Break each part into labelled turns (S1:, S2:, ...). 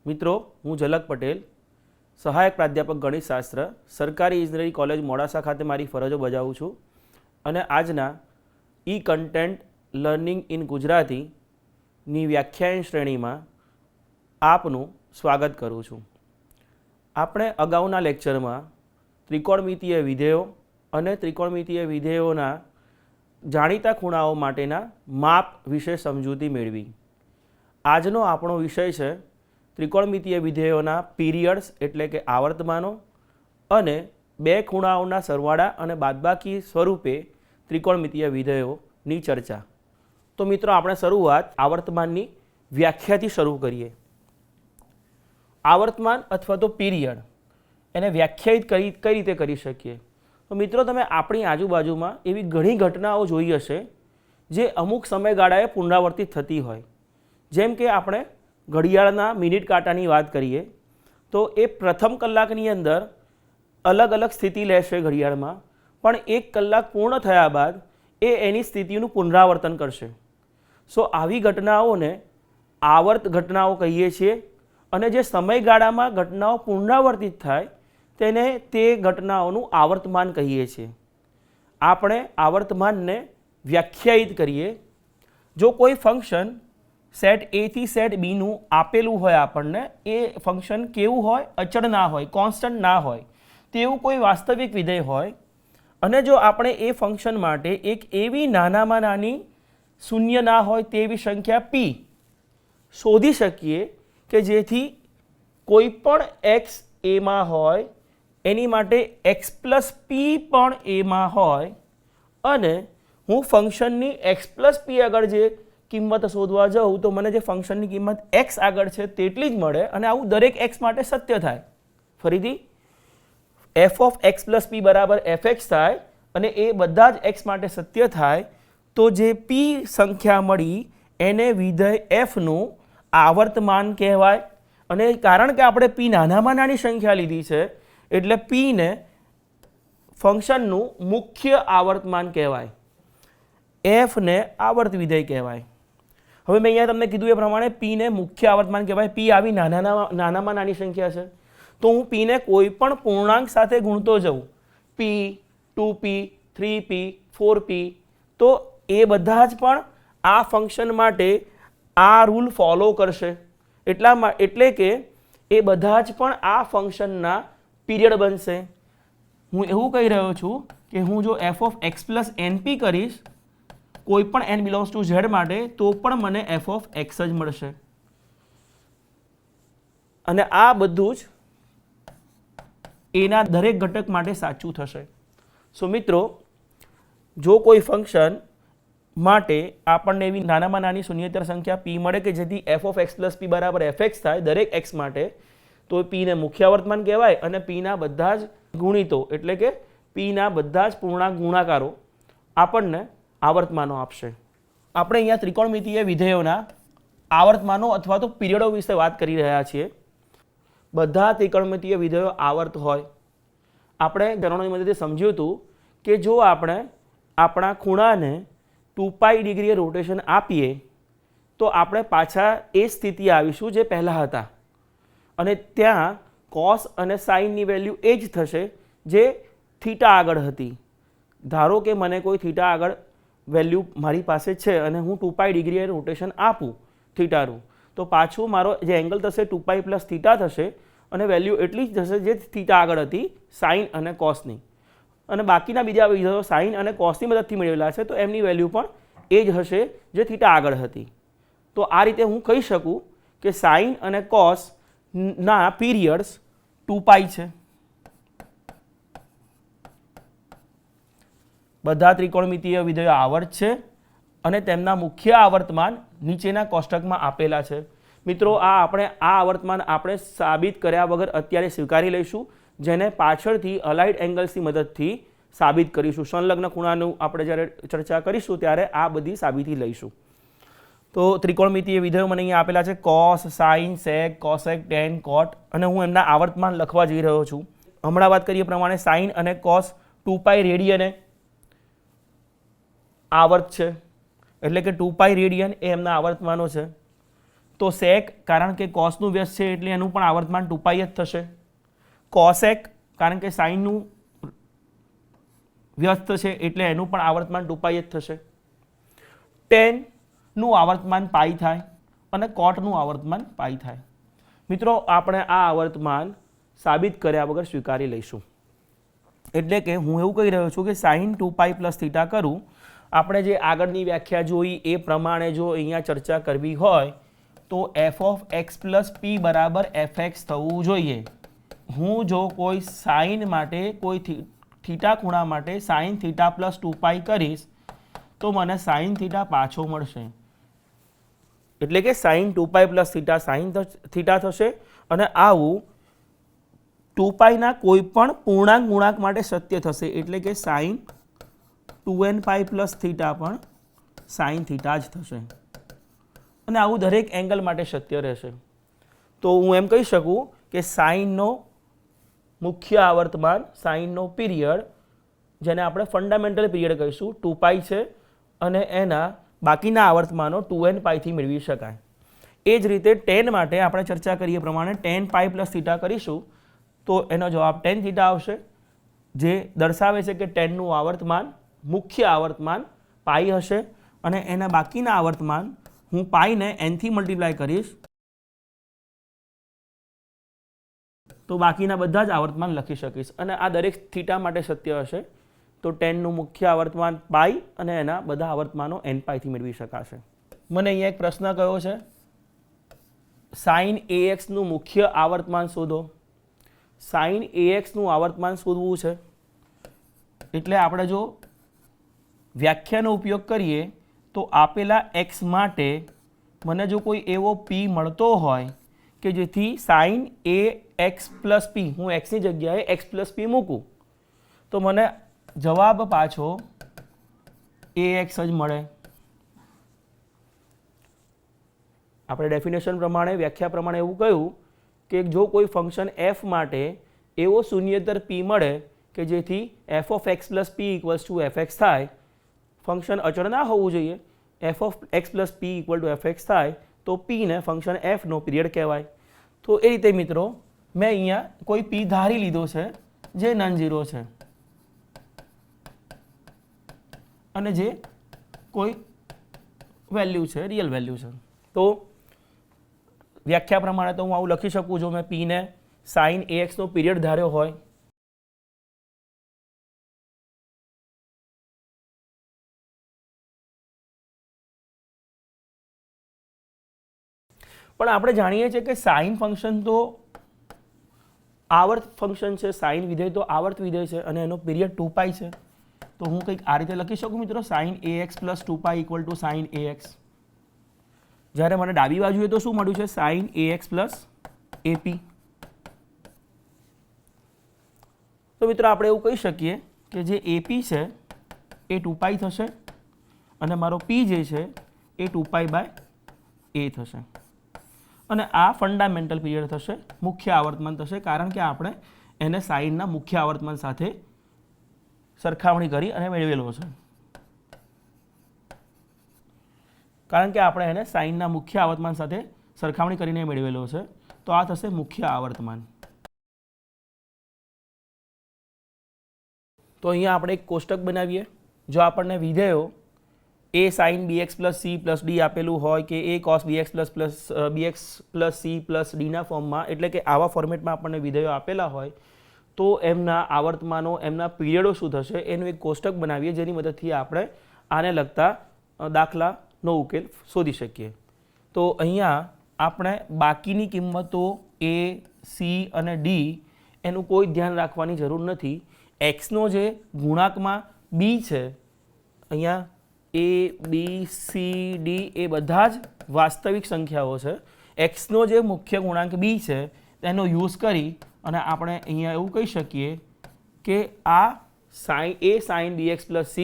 S1: મિત્રો, હું ઝલક પટેલ, સહાયક પ્રાધ્યાપક ગણિતશાસ્ત્ર, સરકારી ઇજનેરી કોલેજ મોડાસા ખાતે મારી ફરજો બજાવું છું અને આજના ઈ કન્ટેન્ટ લર્નિંગ ઇન ગુજરાતીની વ્યાખ્યાયન શ્રેણીમાં આપનું સ્વાગત કરું છું. આપણે અગાઉના લેક્ચરમાં ત્રિકોણમિતીય વિધેયો અને ત્રિકોણમિતીય વિધેયોના જાણીતા ખૂણાઓ માટેના માપ વિશે સમજૂતી મેળવી. આજનો આપણો વિષય છે ત્રિકોણમિતીય વિધેયોના પીરિયડ્સ એટલે કે આવર્તમાનો અને બે ખૂણાઓના સરવાળા અને બાદબાકી સ્વરૂપે ત્રિકોણમિતીય વિધેયોની ચર્ચા. તો મિત્રો, આપણે શરૂઆત આવર્તમાનની વ્યાખ્યાથી શરૂ કરીએ. આવર્તમાન અથવા તો પીરિયડ એને વ્યાખ્યાયિત કઈ રીતે કરી શકીએ? તો મિત્રો, તમે આપણી આજુબાજુમાં એવી ઘણી ઘટનાઓ જોઈ હશે જે અમુક સમયગાળાએ પુનરાવર્તિત થતી હોય. જેમ કે આપણે ઘડિયાળના મિનિટ કાંટાની વાત કરીએ તો એ પ્રથમ કલાકની અંદર અલગ અલગ સ્થિતિ લેશે ઘડિયાળમાં, પણ 1 કલાક પૂર્ણ થયા બાદ એ એની સ્થિતિનું પુનરાવર્તન કરશે. સો આવી ઘટનાઓને આવર્ત ઘટનાઓ કહીએ છીએ અને જે સમયગાળામાં ઘટનાઓ પુનરાવર્તિત થાય તેને તે ઘટનાઓનું આવર્તમાન કહીએ છીએ. આપણે આવર્તમાનને વ્યાખ્યાયિત કરીએ. જો કોઈ ફંક્શન સેટ એ થી સેટ બીનું આપેલું હોય, આપણને એ ફંક્શન કેવું હોય? અચળ ના હોય, કોન્સ્ટન્ટ ના હોય, તેવું કોઈ વાસ્તવિક વિધેય હોય અને જો આપણે એ ફંક્શન માટે એક એવી નાનામાં નાની શૂન્ય ના હોય તેવી સંખ્યા પી શોધી શકીએ કે જેથી કોઈ પણ એક્સ એમાં હોય એની માટે એક્સ પ્લસ પી પણ એમાં હોય અને હું ફંક્શનની એક્સ પ્લસ પી આગળ જે કિંમત શોધવા જાઉં તો મને જે ફંક્શનની કિંમત એક્સ આગળ છે તેટલી જ મળે અને આવું દરેક એક્સ માટે સત્ય થાય. ફરીથી એફ ઓફ એક્સ પ્લસ પી બરાબર એફ એક્સ થાય અને એ બધા જ એક્સ માટે સત્ય થાય તો જે પી સંખ્યા મળી એને વિધેય એફનું આવર્તમાન કહેવાય. અને કારણ કે આપણે પી નાનામાં નાની સંખ્યા લીધી છે એટલે પીને ફંક્શનનું મુખ્ય આવર્તમાન કહેવાય. એફને આવર્ત વિધેય કહેવાય. હવે મેં અહીંયા તમને કીધું એ પ્રમાણે પીને મુખ્ય આવર્તમાન કહેવાય. પી આવી નાનામાં નાની સંખ્યા છે તો હું પીને કોઈ પણ પૂર્ણાંક સાથે ગુણતો જાઉં, પી, 2p, 3p, 4p, તો એ બધા જ પણ આ ફંક્શન માટે આ રૂલ ફોલો કરશે. એટલે કે એ બધા જ પણ આ ફંક્શનના પીરિયડ બનશે. હું એવું કહી રહ્યો છું કે હું જો F of x plus NP કરીશ કોઈ પણ n બિલોંગ્સ ટુ ઝેડ માટે તો પણ મને એફ ઓફ એક્સ જ મળશે. અને આ બધું જ એના દરેક ઘટક માટે સાચું થશે. સો મિત્રો, જો કોઈ ફંક્શન માટે આપણને એવી નાનામાં નાની શૂન્યેતર સંખ્યા પી મળે કે જેથી એફ ઓફ એક્સ પ્લસ પી બરાબર એફ એક્સ થાય દરેક એક્સ માટે, તો પીને મુખ્ય આવર્તમાન કહેવાય અને પીના બધા જ ગુણિતો એટલે કે પીના બધા જ પૂર્ણાંક ગુણાકારો આપણને આવર્તમાનો આપશે. આપણે અહીંયા ત્રિકોણમિતીય વિધેયોના આવર્તમાનો અથવા તો પીરિયડો વિશે વાત કરી રહ્યા છીએ. બધા ત્રિકોણમિતીય વિધેયો આવર્ત હોય. આપણે ગણોની મદદથી સમજ્યું હતું કે જો આપણે આપણા ખૂણાને 2π ડિગ્રીએ રોટેશન આપીએ તો આપણે પાછા એ સ્થિતિ આવીશું જે પહેલાં હતા અને ત્યાં કોસ અને સાઇનની વેલ્યુ એ જ થશે જે થીટા આગળ હતી. ધારો કે મને કોઈ થીટા આગળ વેલ્યુ મારી પાસે છે અને હું 2π ડિગ્રીએ રોટેશન આપું થીટાનું, તો પાછું મારો જે એંગલ થશે 2π પ્લસ થીટા થશે અને વેલ્યુ એટલી જ થશે જે થીટા આગળ હતી સાઇન અને કોસની. અને બાકીના બીજા વિધેયો સાઇન અને કોસની મદદથી મેળવેલા છે તો એમની વેલ્યુ પણ એ જ હશે જે થીટા આગળ હતી. તો આ રીતે હું કહી શકું કે સાઇન અને કોસના પીરિયડ્સ 2π છે. બધા ત્રિકોણમિતીય વિધેયો આવર્ત છે અને તેમના મુખ્ય આવર્તમાન નીચેના કોષ્ટકમાં આપેલા છે. મિત્રો, આપણે આ આવર્તમાન આપણે સાબિત કર્યા વગર અત્યારે સ્વીકારી લઈશું, જેને પાછળથી અલાઇડ એંગલ્સની મદદથી સાબિત કરીશું. સંલગ્ન ખૂણાનું આપણે જ્યારે ચર્ચા કરીશું ત્યારે આ બધી સાબિતી લઈશું. તો ત્રિકોણમિતીય વિધેયો મને અહીંયા આપેલા છે કોસ, સાઇન, સેક, કોસેક, ટેન, કોટ અને હું એમના આવર્તમાન લખવા જઈ રહ્યો છું. હમણાં વાત કરીએ પ્રમાણે સાઇન અને કોસ 2π રેડિયને આવર્ત છે એટલે કે 2π રેડિયન એ એમના આવર્તમાનો છે. તો સેક કારણ કે કોસનું વ્યસ્ત છે એટલે એનું પણ આવર્તમાન 2π જ થશે. કોસેક કારણ કે સાઇનનું વ્યસ્ત છે એટલે એનું પણ આવર્તમાન 2π જ થશે. ટેનનું આવર્તમાન પાઈ થાય અને કોટનું આવર્તમાન પાઈ થાય. મિત્રો આપણે આ આવર્તમાન સાબિત કર્યા વગર સ્વીકારી લઈશું. એટલે કે હું એવું કહી રહ્યો છું કે સાઇન 2π + θ કરું, આપણે જે આગળની વ્યાખ્યા જોઈ એ પ્રમાણે જો અહીંયા ચર્ચા કરવી હોય તો f(x + p) = fx થવું જોઈએ. હું જો કોઈ સાઇન માટે કોઈ થીટા ખૂણા માટે સાઇન θ + 2π કરીશ તો મને સાઇન θ પાછો મળશે. એટલે કે સાઇન 2π + θ સાઇન θ થશે અને આવું 2π ના કોઈ પણ પૂર્ણાંક ગુણાંક માટે સત્ય થશે. એટલે કે સાઇન 2nπ + θ પણ સાઇન θ જ થશે અને આવું દરેક એંગલ માટે સત્ય રહેશે. તો હું એમ કહી શકું કે સાઇનનો મુખ્ય આવર્તમાન, સાઇનનો પીરિયડ, જેને આપણે ફંડામેન્ટલ પીરિયડ કહીશું, 2π છે અને એના બાકીના આવર્તમાનો 2nπ થી મેળવી શકાય. એ જ રીતે tan માટે આપણે ચર્ચા કરીએ પ્રમાણે tanπ + θ કરીશું તો એનો જવાબ tan θ આવશે, જે દર્શાવે છે કે tanનું આવર્તમાન, મુખ્ય આવર્તમાન પાઈ હશે અને એના બાકીના આવર્તમાન હું પાઈને n થી મલ્ટીપ્લાય કરીશ તો બાકીના બધા જ આવર્તમાન લખી શકીશ અને આ દરેક થીટા માટે સત્ય હશે. તો ટેનનું મુખ્ય આવર્તમાન પાઈ અને એના બધા આવર્તમાનો nπ થી મેળવી શકાશે. મને અહીંયા એક પ્રશ્ન કયો છે, સાઇન ax નું મુખ્ય આવર્તમાન શોધો. સાઇન ax નું આવર્તમાન શોધવું છે એટલે આપણે જો વ્યાખ્યાનો ઉપયોગ કરીએ તો આપેલા x માટે મને જો કોઈ એવો p મળતો હોય કે જેથી સાઇન ax + p, હું x ની જગ્યાએ x + p મૂકું તો મને જવાબ પાછો ax જ મળે. આપણે ડેફિનેશન પ્રમાણે, વ્યાખ્યા પ્રમાણે એવું કહ્યું કે જો કોઈ ફંક્શન f માટે એવો શૂન્યેતર p મળે કે જેથી f(x + p) = fx થાય, ફંક્શન અચળ ના હોવું જોઈએ, f(x + p) = fx થાય તો p ને ફંક્શન f નો પીરિયડ કહેવાય. તો એ રીતે મિત્રો મેં અહીંયા કોઈ p ધારી લીધો છે જે નોન ઝીરો છે અને જે કોઈ વેલ્યુ છે, રિયલ વેલ્યુ છે. તો વ્યાખ્યા પ્રમાણે તો હું આવું લખી શકું જો મેં p ને સાઇન ax નો પીરિયડ ધાર્યો હોય. પણ આપણે જાણીએ છીએ કે સાઇન ફંક્શન તો આવર્ત ફંક્શન છે, સાઇન વિધેય તો આવર્ત વિધેય છે અને એનો પીરિયડ 2π છે. તો હું કંઈક આ રીતે લખી શકું મિત્રો, સાઇન ax + 2π = સાઇન ax. જ્યારે મને ડાબી બાજુએ તો શું મળ્યું છે, સાઇન ax + ap. તો મિત્રો આપણે એવું કહી શકીએ કે જે ap છે એ 2π થશે અને મારો p જે છે એ 2π/a થશે અને આ ફંડામેન્ટલ પીરિયડ થશે, મુખ્ય આવર્તમાન થશે, કારણ કે આપણે એને સાઇનના મુખ્ય આવર્તમાન સાથે સરખામણી કરી અને મેળવેલો છે. કારણ કે આપણે એને સાઇનના મુખ્ય આવર્તમાન સાથે સરખામણી કરીને મેળવેલો છે તો આ થશે મુખ્ય આવર્તમાન. તો અહીંયા આપણે એક કોષ્ટક બનાવીએ. જો આપણને વિધેયો a sin bx + c + d આપેલું હોય કે a cos bx + c + d ના ફોર્મમાં, એટલે કે આવા ફોર્મેટમાં આપણને વિધેયો આપેલા હોય તો એમના આવર્તમાનો, એમના પીરિયડો શું થશે એનું એક કોષ્ટક બનાવીએ જેની મદદથી આપણે આને લગતા દાખલાનો ઉકેલ શોધી શકીએ. તો અહીંયા આપણે બાકીની કિંમતો a, c અને d એનું કોઈ ધ્યાન રાખવાની જરૂર નથી. x નો જે ગુણાંકમાં b છે, અહીંયા a, b, c, d એ બધા જ વાસ્તવિક સંખ્યાઓ છે. x નો જે મુખ્ય ગુણાંક b છે તેનો યુઝ કરી અને આપણે અહીંયા એવું કહી શકીએ કે આ a sin bx + c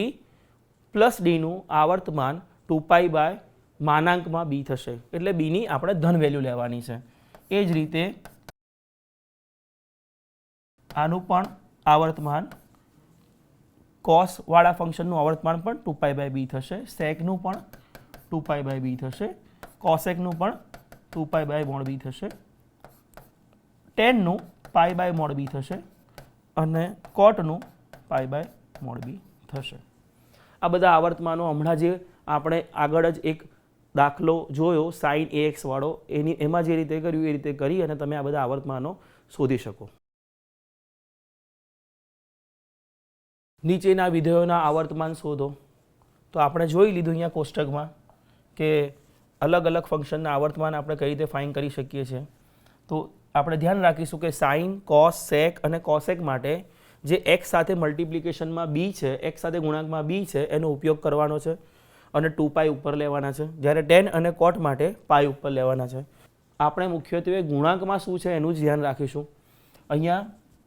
S1: + d નું આવર્તમાન 2π/b થશે. એટલે b ની આપણે ધન વેલ્યુ લેવાની છે. એ જ રીતે આનું પણ આવર્તમાન, કોસ વાળા ફંક્શનનું આવર્તમાન પણ 2π/b થશે, સેકનું પણ 2π/b થશે, કોસેકનું પણ 2 પાઈ બાય મોડ બી થશે, ટેનનું પાઈ બાય મોડ બી થશે અને કોટનું પાઈ બાય મોડ બી થશે. આ બધા આવર્તમાનો હમણાં જે આપણે આગળ જ એક દાખલો જોયો સાઇન AX વાળો, એમાં જે રીતે કર્યું એ રીતે કરી અને તમે આ બધા આવર્તમાનો શોધી શકો. નીચેના વિધેયોના આવર્તમાન શોધો. તો આપણે જોઈ લીધું અહીંયા કોષ્ટકમાં કે અલગ અલગ ફંક્શનના આવર્તમાન આપણે કઈ રીતે ફાઇન્ડ કરી શકીએ છીએ. તો આપણે ધ્યાન રાખીશું કે સાઇન, કોસ, સેક અને કોસેક માટે જે x સાથે મલ્ટિપ્લિકેશનમાં b છે, x સાથે ગુણાંકમાં b છે, એનો ઉપયોગ કરવાનો છે અને 2 પાઈ ઉપર લેવાના છે. જ્યારે ટેન અને કોટ માટે પાઈ ઉપર લેવાના છે. આપણે મુખ્યત્વે ગુણાંકમાં શું છે એનું જ ધ્યાન રાખીશું. અહીંયા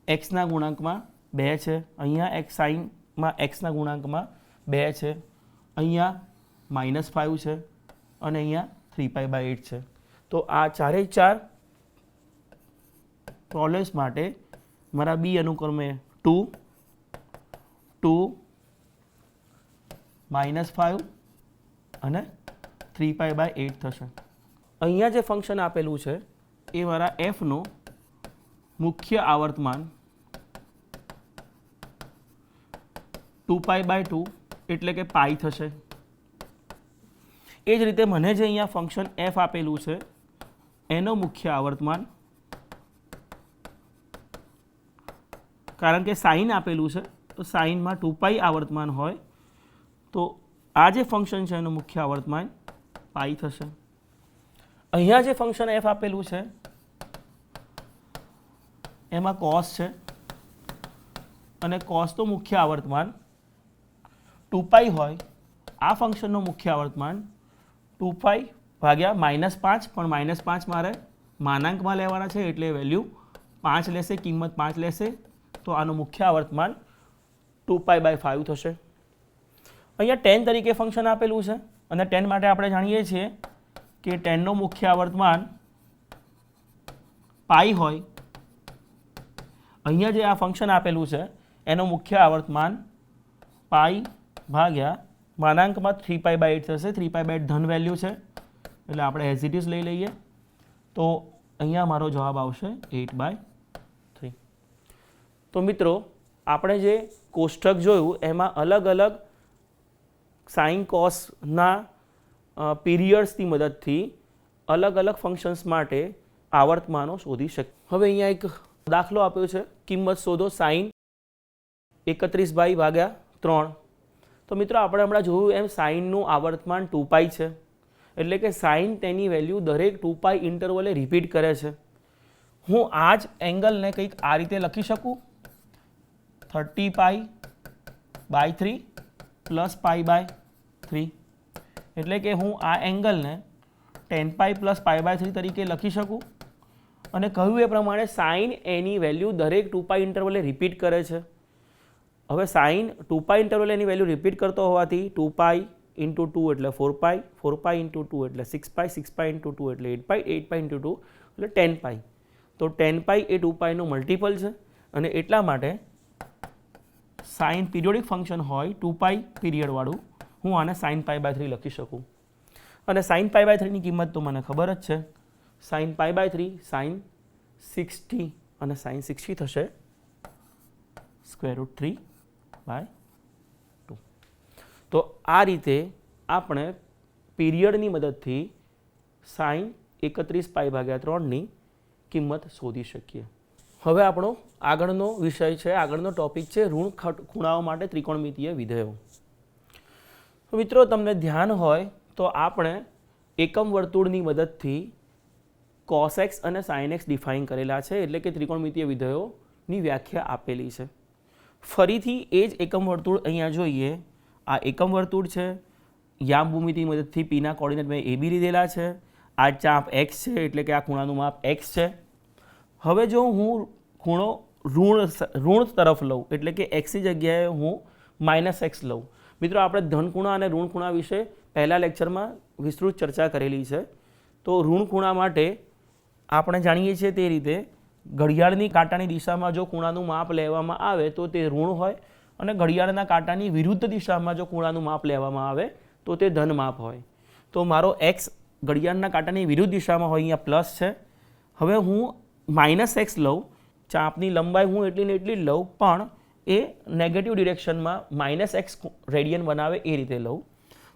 S1: એક્સના ગુણાંકમાં 2 છે, અહીંયા x સાઇનમાં એક્સના ગુણાંકમાં 2 છે, અહીંયા -5 છે અને અહીંયા 3 પાઈ બાય 8 છે. તો આ ચારે ચાર પ્રોબ્લેમ્સ માટે મારા બી અનુક્રમે 2, 2, -5 અને 3 પાઈ બાય 8 થશે. અહીંયા જે ફંક્શન આપેલું છે એ મારા એફનો મુખ્ય આવર્તમાન 2 પાઈ બાય 2 એટલે કે પાઈ થશે. એ જ રીતે મને જે અહીંયા ફંક્શન એફ આપેલું છે એનો મુખ્ય આવર્તમાન, કારણ કે સાઇન આપેલું છે તો સાઇનમાં 2 પાઈ આવર્તમાન હોય તો આ જે ફંક્શન છે એનું મુખ્ય આવર્તમાન પાઈ થશે. અહીંયા જે ફંક્શન એફ આપેલું છે એમાં કોસ છે અને કોસનું મુખ્ય આવર્તમાન 2 પાઈ હોય. આ ફંક્શનનો મુખ્ય આવર્તમાન 2 પાઈ ભાગ્યા -5, પણ -5 મારે માનાંકમાં લેવાના છે એટલે વેલ્યુ 5 લેશે, કિંમત 5 લેશે. તો આનું મુખ્ય આવર્તમાન 2 પાઈ બાય 5 થશે. અહીંયા 10 તરીકે ફંક્શન આપેલું છે અને 10 માટે આપણે જાણીએ છીએ કે 10નો મુખ્ય આવર્તમાન પાઈ હોય. અહીંયા જે આ ફંક્શન આપેલું છે એનો મુખ્ય આવર્તમાન પાઈ ભાગ્યા માનાંકમાં 3 પાઈ બાય 8 થશે. 3 પાઈ બાય 8 ધન વેલ્યુ છે એટલે આપણે એઝ ઇટ ઇઝ લઈ લઈએ. તો અહીંયા મારો જવાબ આવશે 8/3. તો મિત્રો આપણે જે કોષ્ટક જોયું એમાં અલગ અલગ સાઇન કોસના પીરિયડ્સની મદદથી અલગ અલગ ફંક્શન્સ માટે આવર્તમાનો શોધી શકીએ. હવે અહીંયા એક દાખલો આપ્યો છે, કિંમત શોધો સાઇન 31/3. તો મિત્રો આપણે હમણાં જોયું એમ સાઇનનું આવર્તમાન 2 પાઈ છે એટલે કે સાઇન તેની વેલ્યુ દરેક 2 પાઈ ઇન્ટરવલે રિપીટ કરે છે. હું આ જ એંગલને કંઈક આ રીતે લખી શકું, 30 pi by 3 plus pi by 3, એટલે કે હું આ એંગલને 10 પાઈ પ્લસ પાઈ બાય 3 તરીકે લખી શકું. અને કહ્યું એ પ્રમાણે સાઇન એની વેલ્યુ દરેક 2 પાઈ ઇન્ટરવલે રિપીટ કરે છે. હવે સાઇન 2 પાઈ ઇન્ટરવલે એની વેલ્યુ રિપીટ કરતો હોવાથી 2 પાઈ ઇન્ટુ 2 એટલે 4 પાઈ, 4 પાઈ ઇન્ટુ 2 એટલે 6 પાઈ, 6 પાઈ ઇન્ટુ 2 એટલે 8 પાઈ, 8 પાઈ ઇન્ટુ 2 એટલે 10 પાઈ. તો 10 પાઈ એ 2 પાઈનું મલ્ટિપલ છે અને એટલા માટે સાઇન પીરિયોડિક ફંક્શન હોય 2 પાઈ પીરિયડવાળું, હું આને સાઇન પાઈ બાય 3 લખી શકું. અને સાઇન પાઈ બાય 3ની કિંમત તો મને ખબર જ છે, સાઇન પાઈ બાય 3 સાઇન 60 અને સાઇન 60 થશે √3/2. તો આ રીતે આપણે પીરિયડની મદદથી સાઇન 31π/3ની કિંમત શોધી શકીએ. હવે આપણો આગળનો વિષય છે, આગળનો ટોપિક છે ઋણ ખૂણાઓ માટે ત્રિકોણમિતીય વિધેયો. મિત્રો તમને ધ્યાન હોય તો આપણે એકમ વર્તુળની મદદથી cos x અને sin x ડિફાઇન કરેલા છે, એટલે કે ત્રિકોણમિતીય વિધેયોની વ્યાખ્યા આપેલી છે. ફરીથી એ જ એકમ વર્તુળ અહીંયા જોઈએ. આ એકમ વર્તુળ છે, યામ ભૂમિતિની મદદથી પીના કોર્ડિનેટ મેં AB લીધેલા છે, આ ચાપ x છે એટલે કે આ ખૂણાનું માપ x છે. હવે જો હું ખૂણો ઋણ તરફ લઉં એટલે કે xની જગ્યાએ હું -x લઉં. મિત્રો આપણે ધન ખૂણા અને ઋણ ખૂણા વિશે પહેલા લેક્ચરમાં વિસ્તૃત ચર્ચા કરેલી છે. તો ઋણ ખૂણા માટે આપણે જાણીએ છીએ તે રીતે ઘડિયાળની કાંટાની દિશામાં જો ખૂણાનું માપ લેવામાં આવે તો તે ઋણ હોય અને ઘડિયાળના કાંટાની વિરુદ્ધ દિશામાં જો ખૂણાનું માપ લેવામાં આવે તો તે ધન માપ હોય. તો મારો x ઘડિયાળના કાંટાની વિરુદ્ધ દિશામાં હોય, અહીંયા પ્લસ છે. હવે હું -x લઉં, ચાપની લંબાઈ હું એટલી ને એટલી જ લઉં, પણ એ નેગેટિવ ડિરેક્શનમાં -x રેડિયન બનાવે એ રીતે લઉં.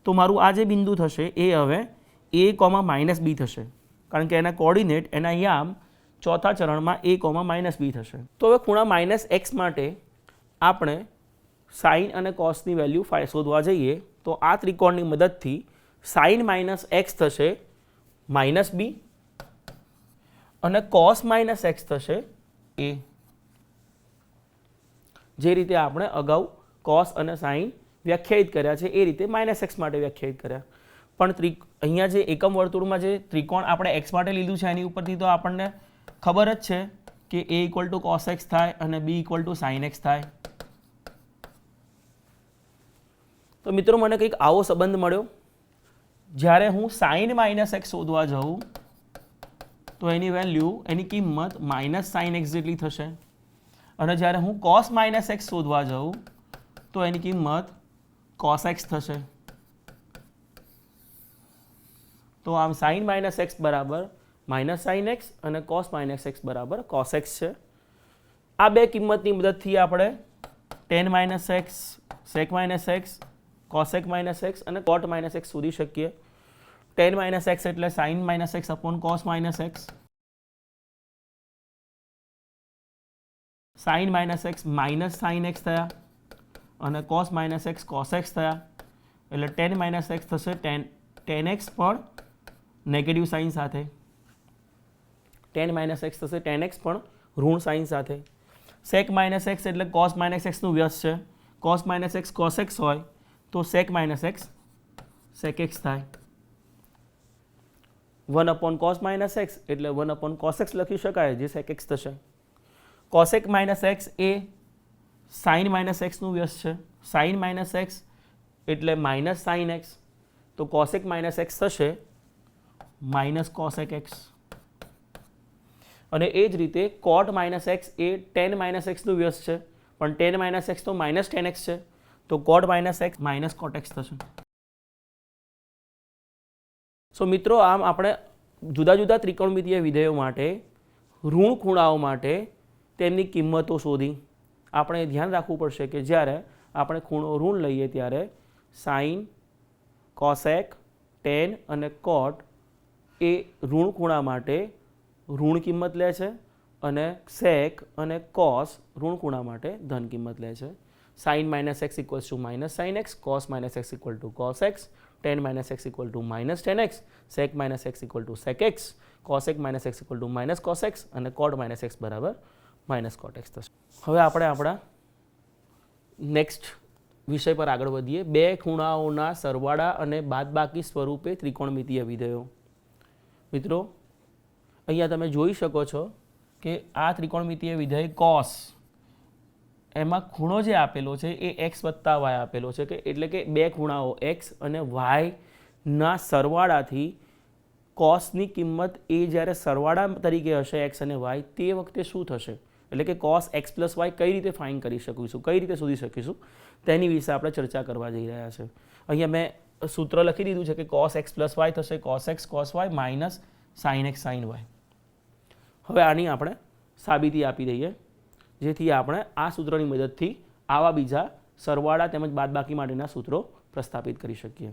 S1: તો મારું આ જે બિંદુ થશે એ હવે a,-b થશે, કારણ કે એના કોઓર્ડિનેટ, એના યામ ચોથા ચરણમાં a,-b થશે. તો હવે ખૂણા -x માટે આપણે સાઇન અને કોસની વેલ્યુ શોધવા જઈએ તો આ ત્રિકોણની મદદથી સાઇન -x થશે -b અને કોસ -x થશે a. જે રીતે આપણે અગાઉ કોસ અને સાઇન વ્યાખ્યાયિત કર્યા છે એ રીતે -x માટે વ્યાખ્યાયિત કર્યા. પણ અહીંયા જે એકમ વર્તુળમાં જે ત્રિકોણ આપણે x માટે લીધું છે એની ઉપરથી તો આપણને ખબર જ છે કે a = cos x થાય અને b = sin x થાય. તો મિત્રો મને કંઈક આવો સંબંધ મળ્યો. જ્યારે હું sin -x શોધવા જાઉં તો એની વેલ્યુ, એની કિંમત -sin x જેટલી થશે, અને જ્યારે હું cos -x શોધવા જાઉં તો એની કિંમત cos x થશે. તો આમ sin -x બરાબર -sin x અને cos -x બરાબર cos x છે. આ બે કિંમતની મદદથી આપણે tan -x, sec -x, cosec -x અને cot -x શોધી શકીએ. tan -x એટલે sin -x upon cos -x, sin -x -sin x થયા અને cos -x cos x થયા. એટલે tan -x થશે tan x પણ નેગેટિવ સાઇન સાથે, tan -x થશે tan x પણ ઋણ સાઇન સાથે. sec -x એટલે cos -x નું વ્યસ્ત છે, cos -x cos x હોય તો sec -x sec x થાય. 1 upon cos -x એટલે 1 upon cos x લખી શકાય, જે sec x થશે. cosec -x એ sin -x નું વ્યસ્ત છે, sin -x એટલે -sin x, તો cosec -x થશે -cosec x. અને એ જ રીતે cot -x એ tan -x નું વ્યસ્ત છે, પણ tan -x તો -tan x છે, તો cot -x -cot x થશે. સો મિત્રો, આમ આપણે જુદા જુદા ત્રિકોણમિતીય વિધેયો માટે, ઋણ ખૂણાઓ માટે તેમની કિંમતો શોધી. આપણે ધ્યાન રાખવું પડશે કે જ્યારે આપણે ખૂણો ઋણ લઈએ ત્યારે સાઇન, કોસેક, ટેન અને કોટ એ ઋણ ખૂણા માટે ઋણ કિંમત લે છે અને સેક અને કોસ ઋણ ખૂણા માટે ધન કિંમત લે છે. sin -x = -sin x, cos -x = cos x, tan -x = -tan x, sec -x = sec x, cosec -x = -cos x અને cot -x બરાબર -cot x થશે. હવે આપણે આપણા નેક્સ્ટ વિષય પર આગળ વધીએ. બે ખૂણાઓના સરવાળા અને બાદબાકી સ્વરૂપે ત્રિકોણમિતીય વિધેયો. મિત્રો, અહીંયા તમે જોઈ શકો છો કે આ ત્રિકોણમિતીય વિધેય cos, એમાં ખૂણો જે આપેલો છે એ x + y આપેલો છે, કે એટલે કે બે ખૂણાઓ x અને y ના સરવાળાથી cosની કિંમત એ જ્યારે સરવાળા તરીકે હશે x અને y, તે વખતે શું થશે, એટલે કે cos x + y કઈ રીતે ફાઇન્ડ કરી શકીશું, કઈ રીતે શોધી શકીશું, તેની વિશે આપણે ચર્ચા કરવા જઈ રહ્યા છે. અહીંયા મેં સૂત્ર લખી દીધું છે કે cos x + y થશે cos x cos y -sin x sin y. હવે આની આપણે સાબિતી આપી દઈએ, જેથી આપણે આ સૂત્રની મદદથી આવા બીજા સરવાળા તેમજ બાદબાકી માટેના સૂત્રો પ્રસ્થાપિત કરી શકીએ.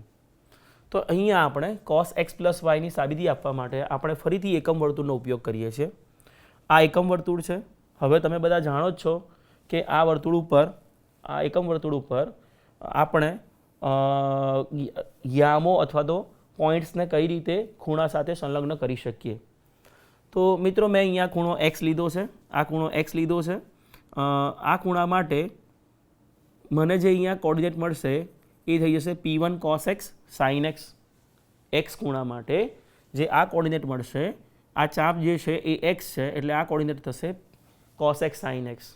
S1: તો અહીંયા આપણે cos x + y ની સાબિતી આપવા માટે આપણે ફરીથી એકમ વર્તુળનો ઉપયોગ કરીએ છીએ. આ એકમ વર્તુળ છે. હવે તમે બધા જાણો જ છો કે આ વર્તુળ ઉપર, આ એકમ વર્તુળ ઉપર આપણે યામો અથવા તો પોઈન્ટ્સને કઈ રીતે ખૂણા સાથે સંલગ્ન કરી શકીએ. તો મિત્રો, મેં અહીંયા ખૂણો x લીધો છે, આ ખૂણો x લીધો છે. આ ખૂણા માટે મને જે અહીંયા કોર્ડિનેટ મળશે એ થઈ જશે P1 cos x sin x. x ખૂણા માટે જે આ કોર્ડિનેટ મળશે, આ ચાપ જે છે એ x છે, એટલે આ કોર્ડિનેટ થશે cos x sin x.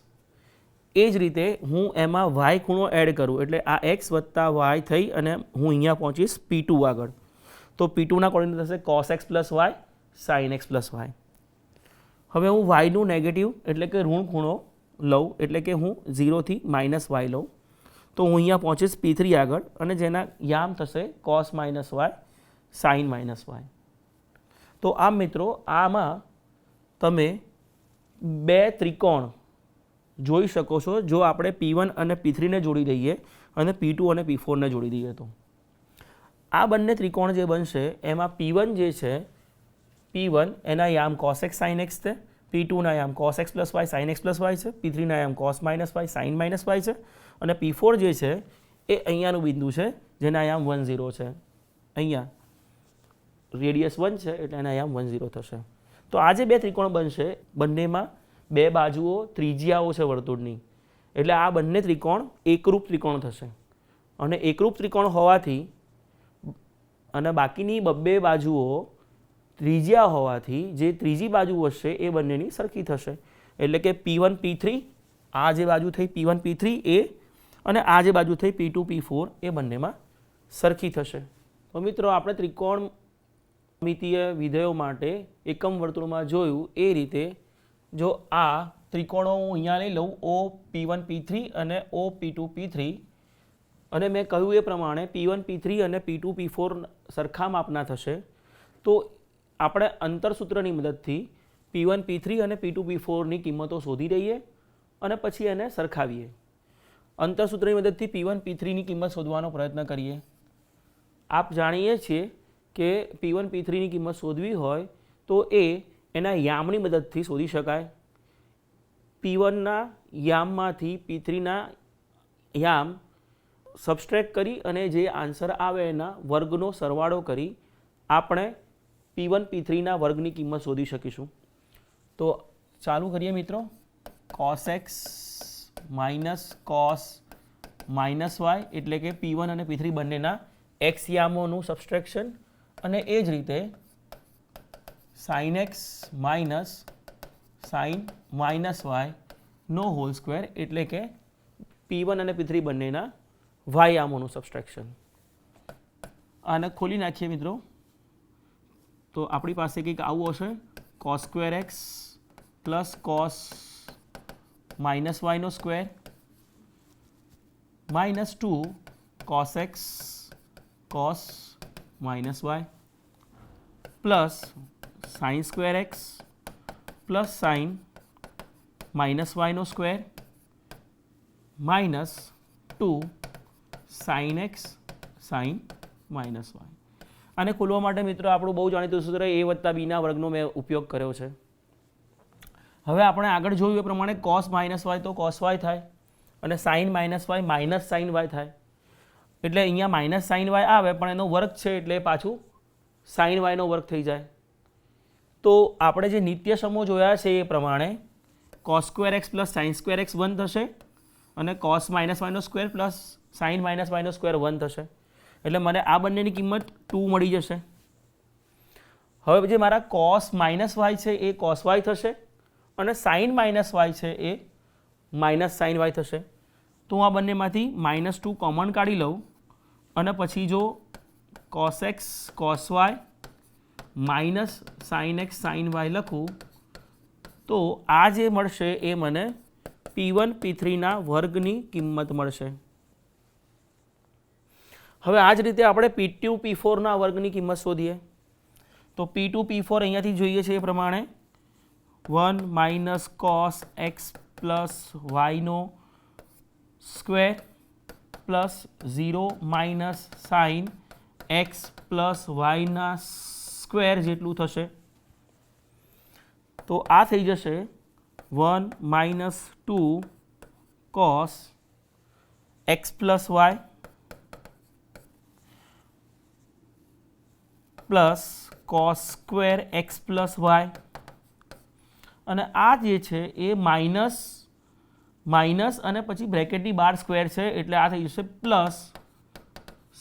S1: એ જ રીતે હું એમાં y ખૂણો એડ કરું, એટલે આ x + y થઈ અને હું અહીંયા પહોંચીશ P2 આગળ. તો P2ના કોર્ડિનેટ થશે cos x + y sin x + y. હવે હું y નું નેગેટિવ એટલે કે ઋણ ખૂણો લઉં, એટલે કે હું 0 થી -y લઉં, તો હું અહીંયા પહોંચીશ P3 આગળ અને જેના યામ થશે cos - y sin - y. તો આમ મિત્રો આમાં તમે બે ત્રિકોણ જોઈ શકો છો જો આપણે P1 અને P3 ને જોડી દઈએ અને P2 અને P4 ને જોડી દઈએ તો આ બંને ત્રિકોણ જે બનશે એમાં P1 જે છે P1 એના યામ cos x sin x છે, P2 ના યામ cos x plus y sin x plus y છે, P3 ના યામ cos minus y sin minus y છે અને P4 જે છે એ અહીંયાનું બિંદુ છે જેના યામ 1 0 છે. અહીંયા રેડિયસ 1 છે એટલે એના યામ 1 0 થશે. તો આ જે બે ત્રિકોણ બનશે બંનેમાં બે બાજુઓ ત્રિજ્યાઓ છે વર્તુળની એટલે આ બંને ત્રિકોણ એકરૂપ ત્રિકોણ થશે અને એકરૂપ ત્રિકોણ હોવાથી અને બાકીની બબ્બે બાજુઓ ત્રિજ્યા હોવાથી જે ત્રીજી બાજુ હશે એ બંનેની સરખી થશે એટલે કે P1 P3 આ જે બાજુ થઈ P1 P3 એ અને આ જે બાજુ થઈ P2 P4 એ બંનેમાં સરખી થશે. તો મિત્રો આપણે ત્રિકોણમિતીય વિધેયો માટે એકમ વર્તુળમાં જોયું એ રીતે જો આ ત્રિકોણો હું અહીંયા લઈ લઉં O P1 P3 અને O P2 P3 અને મેં કહ્યું એ પ્રમાણે P1 P3 અને P2 P4 સરખા માપના થશે તો આપણે અંતરસૂત્રની મદદથી P1 P3 અને P2 P4ની કિંમતો શોધી દઈએ અને પછી એને સરખાવીએ. અંતરસૂત્રની મદદથી P1 P3ની કિંમત શોધવાનો પ્રયત્ન કરીએ. આપ જાણીએ છીએ કે P1 P3ની કિંમત શોધવી હોય તો એના યામની મદદથી શોધી શકાય. P1ના યામમાંથી P3ના યામ સબસ્ટ્રેક્ટ કરી અને જે આન્સર આવે એના વર્ગનો સરવાળો કરી આપણે P1 P3ના વર્ગની કિંમત શોધી શકીશું. તો ચાલુ કરીએ મિત્રો. cos x minus cos minus y એટલે કે P1 અને P3 બંનેના x યામોનું સબસ્ટ્રેક્શન અને એ જ રીતે sin x minus sin minus y નો હોલ સ્ક્વેર એટલે કે P1 અને P3 બંનેના y યામોનું સબસ્ટ્રેક્શન. આને ખોલી નાખીએ મિત્રો તો આપણી પાસે કંઈક આવું હશે cos square x plus cos minus વાયનો square minus 2 cos x cos minus y plus sine square x plus sine minus વાયનો square minus 2 sine x sine minus y. આને ખોલવા માટે મિત્રો આપણું બહુ જાણીતું સૂત્ર a વત્તા b ના વર્ગનો મેં ઉપયોગ કર્યો છે. હવે આપણે આગળ જોયું એ પ્રમાણે cos માઇનસ વાય તો cos y થાય અને sine minus y minus sine y થાય એટલે અહીંયા માઇનસ સાઇન વાય આવે પણ એનો વર્ગ છે એટલે પાછું સાઇન વાયનો વર્ગ થઈ જાય. તો આપણે જે નિત્ય સમો જોયા છે એ પ્રમાણે cos square x plus sine square x 1 થશે અને cos માઇનસ વાયનો સ્ક્વેર પ્લસ સાઇન માઇનસ વાયનો સ્ક્વેર 1 થશે એટલે મને આ બંનેની કિંમત 2 મળી જશે. હવે જે મારા cos માઇનસ વાય છે એ cos વાય થશે અને સાઇન માઇનસ વાય છે એ માઇનસ સાઇન વાય થશે. તો હું આ બંનેમાંથી -2 કોમન કાઢી લઉં અને પછી જો cos x cos y minus sine x સાઇન y લખું તો આ જે મળશે એ મને P1 P3ના વર્ગની કિંમત મળશે. હવે આ જ રીતે આપણે P2 P4ના વર્ગની કિંમત શોધીએ તો P2 P4 અહીંયાથી જોઈએ છે એ પ્રમાણે 1 માઇનસ cos x પ્લસ વાયનો square plus 0 minus sine x plus વાયના સ્ક્વેર જેટલું થશે. તો આ થઈ જશે 1 minus 2 cos x plus y plus cos square x plus y અને આ જે છે એ માઇનસ અને પછી બ્રેકેટની બહાર સ્ક્વેર છે એટલે આ થઈ જશે plus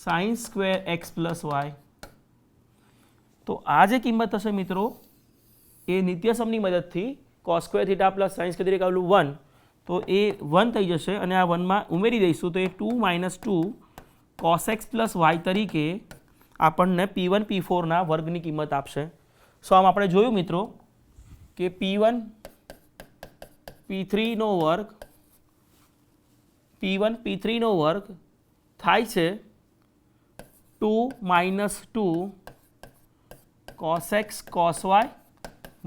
S1: sine square x plus y. તો આ જે કિંમત થશે મિત્રો એ નિત્યસમની મદદથી cos square theta plus sine square theta આવેલું 1 તો એ 1 થઈ જશે અને આ 1માં ઉમેરી દઈશું તો એ 2 minus 2 cos x plus y તરીકે આપણને P1 P4ના વર્ગની કિંમત આપશે. સો આમ આપણે જોયું મિત્રો કે P1 P3નો વર્ગ P1 P3નો વર્ગ થાય છે 2 minus 2 cos x cos y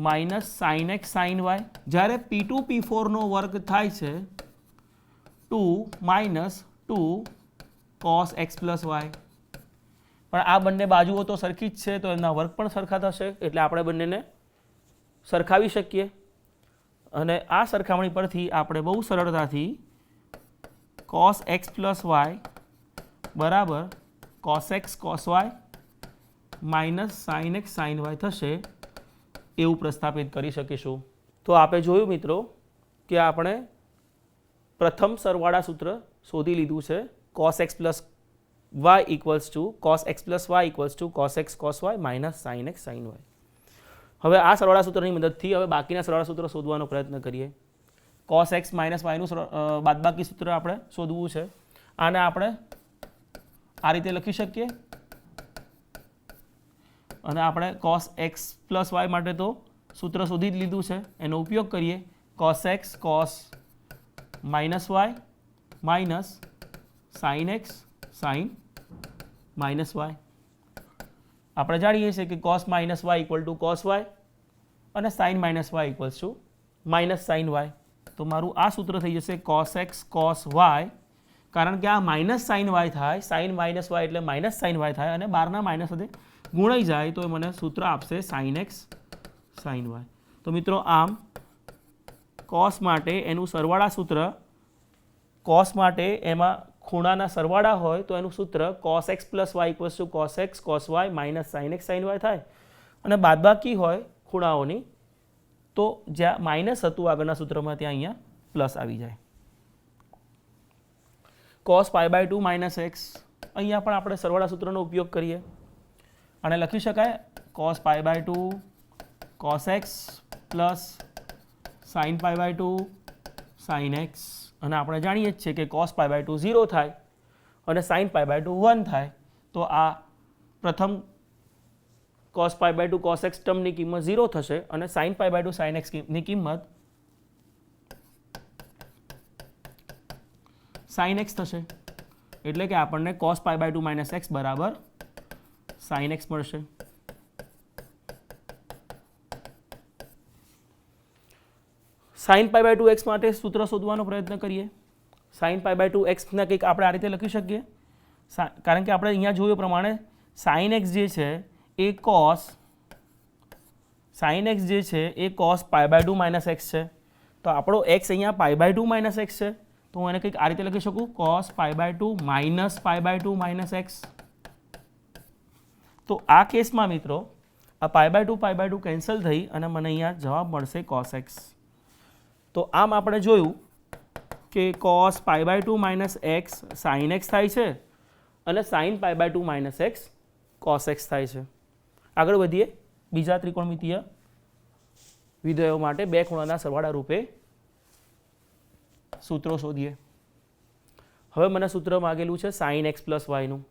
S1: minus sin x sin y. જ્યારે P2 P4 નો વર્ગ થાય છે 2 minus 2 cos x plus y. પણ આ બંને બાજુઓ તો સરખી જ છે તો એમના વર્ગ પણ સરખા થશે એટલે આપણે બંનેને સરખાવી શકીએ અને આ સરખામણી પરથી આપણે બહુ સરળતાથી cos x પ્લસ y બરાબર cos x cos y minus sin x sin y થશે એવું પ્રસ્થાપિત કરી શકીશું. તો આપણે જોયું મિત્રો કે આપણે પ્રથમ સરવાળા સૂત્ર શોધી લીધું છે cos x plus y equals to cos x plus y equals to cos x cos y minus sin x sin y. હવે આ સરવાળા સૂત્રની મદદથી હવે બાકીના સરવાળા સૂત્ર શોધવાનો પ્રયત્ન કરીએ. cos x માઇનસ yનું બાદબાકી સૂત્ર આપણે શોધવું છે. આને આપણે આ રીતે લખી શકીએ અને આપણે cos x પ્લસ y માટે તો સૂત્ર શોધી જ લીધું છે એનો ઉપયોગ કરીએ cos x cos minus y minus sin x sin minus y. આપણે જાણીએ છીએ કે cos minus y equal to cos y અને sin minus y equals to minus sin y. તો મારું આ સૂત્ર થઈ જશે cos x cos y કારણ કે આ માઇનસ sin y થાય sin માઇનસ y એટલે માઇનસ sin y થાય અને બારના માઇનસ સાથે ગુણાઈ જાય તો મને સૂત્ર આપશે sin x sin y. તો મિત્રો આમ cos માટે એનું સરવાળા સૂત્ર cos માટે એમાં ખૂણાના સરવાળા હોય તો એનું સૂત્ર cos x plus y equals to cos x cos y minus sin x sin y થાય અને બાદબાકી હોય ખૂણાઓની તો જ્યાં માઇનસ હતું આગળના સૂત્રમાં ત્યાં અહીંયા પ્લસ આવી જાય. cos pi by 2 minus x અહીંયા પણ આપણે સરવાળા સૂત્રનો ઉપયોગ કરીએ અને લખી શકાય cos pi by 2 cos x plus sin pi by 2 sin x અને આપણે જાણીએ જ છીએ કે cos pi બાય 2 0 થાય અને sin pi બાય 2 1 થાય તો આ પ્રથમ cos pi by 2 cos x ટર્મની કિંમત 0 થશે અને sin pi by 2 sin x ની કિંમત sin x થશે એટલે કે આપણને cos pi by 2 minus x બરાબર sin x મળશે. sin pi બાય 2x માટે સૂત્ર શોધવાનો પ્રયત્ન કરીએ. sin pi બાય 2x ના કંઈક આપણે આ રીતે લખી શકીએ કારણ કે આપણે અહીંયા જોયું પ્રમાણે sin x જે છે એ cos pi by 2 minus x છે તો આપણો x અહીંયા pi બાય 2 માઇનસ x છે તો હું એને કંઈક આ રીતે લખી શકું cos pi by 2 minus pi by 2 minus x. તો આ કેસમાં મિત્રો આ pi બાય 2 કેન્સલ થઈ અને મને અહીંયા જવાબ મળશે cos x. તો આમ આપણે જોયું કે cos pi by 2 minus x sin x થાય છે અને sin pi by 2 minus x cos x થાય છે. આગળ વધીએ બીજા ત્રિકોણમિતીય વિધેયો માટે બે ખૂણાના સરવાળા રૂપે સૂત્રો શોધીએ. હવે મને સૂત્ર માગેલું છે sin x પ્લસ yનું.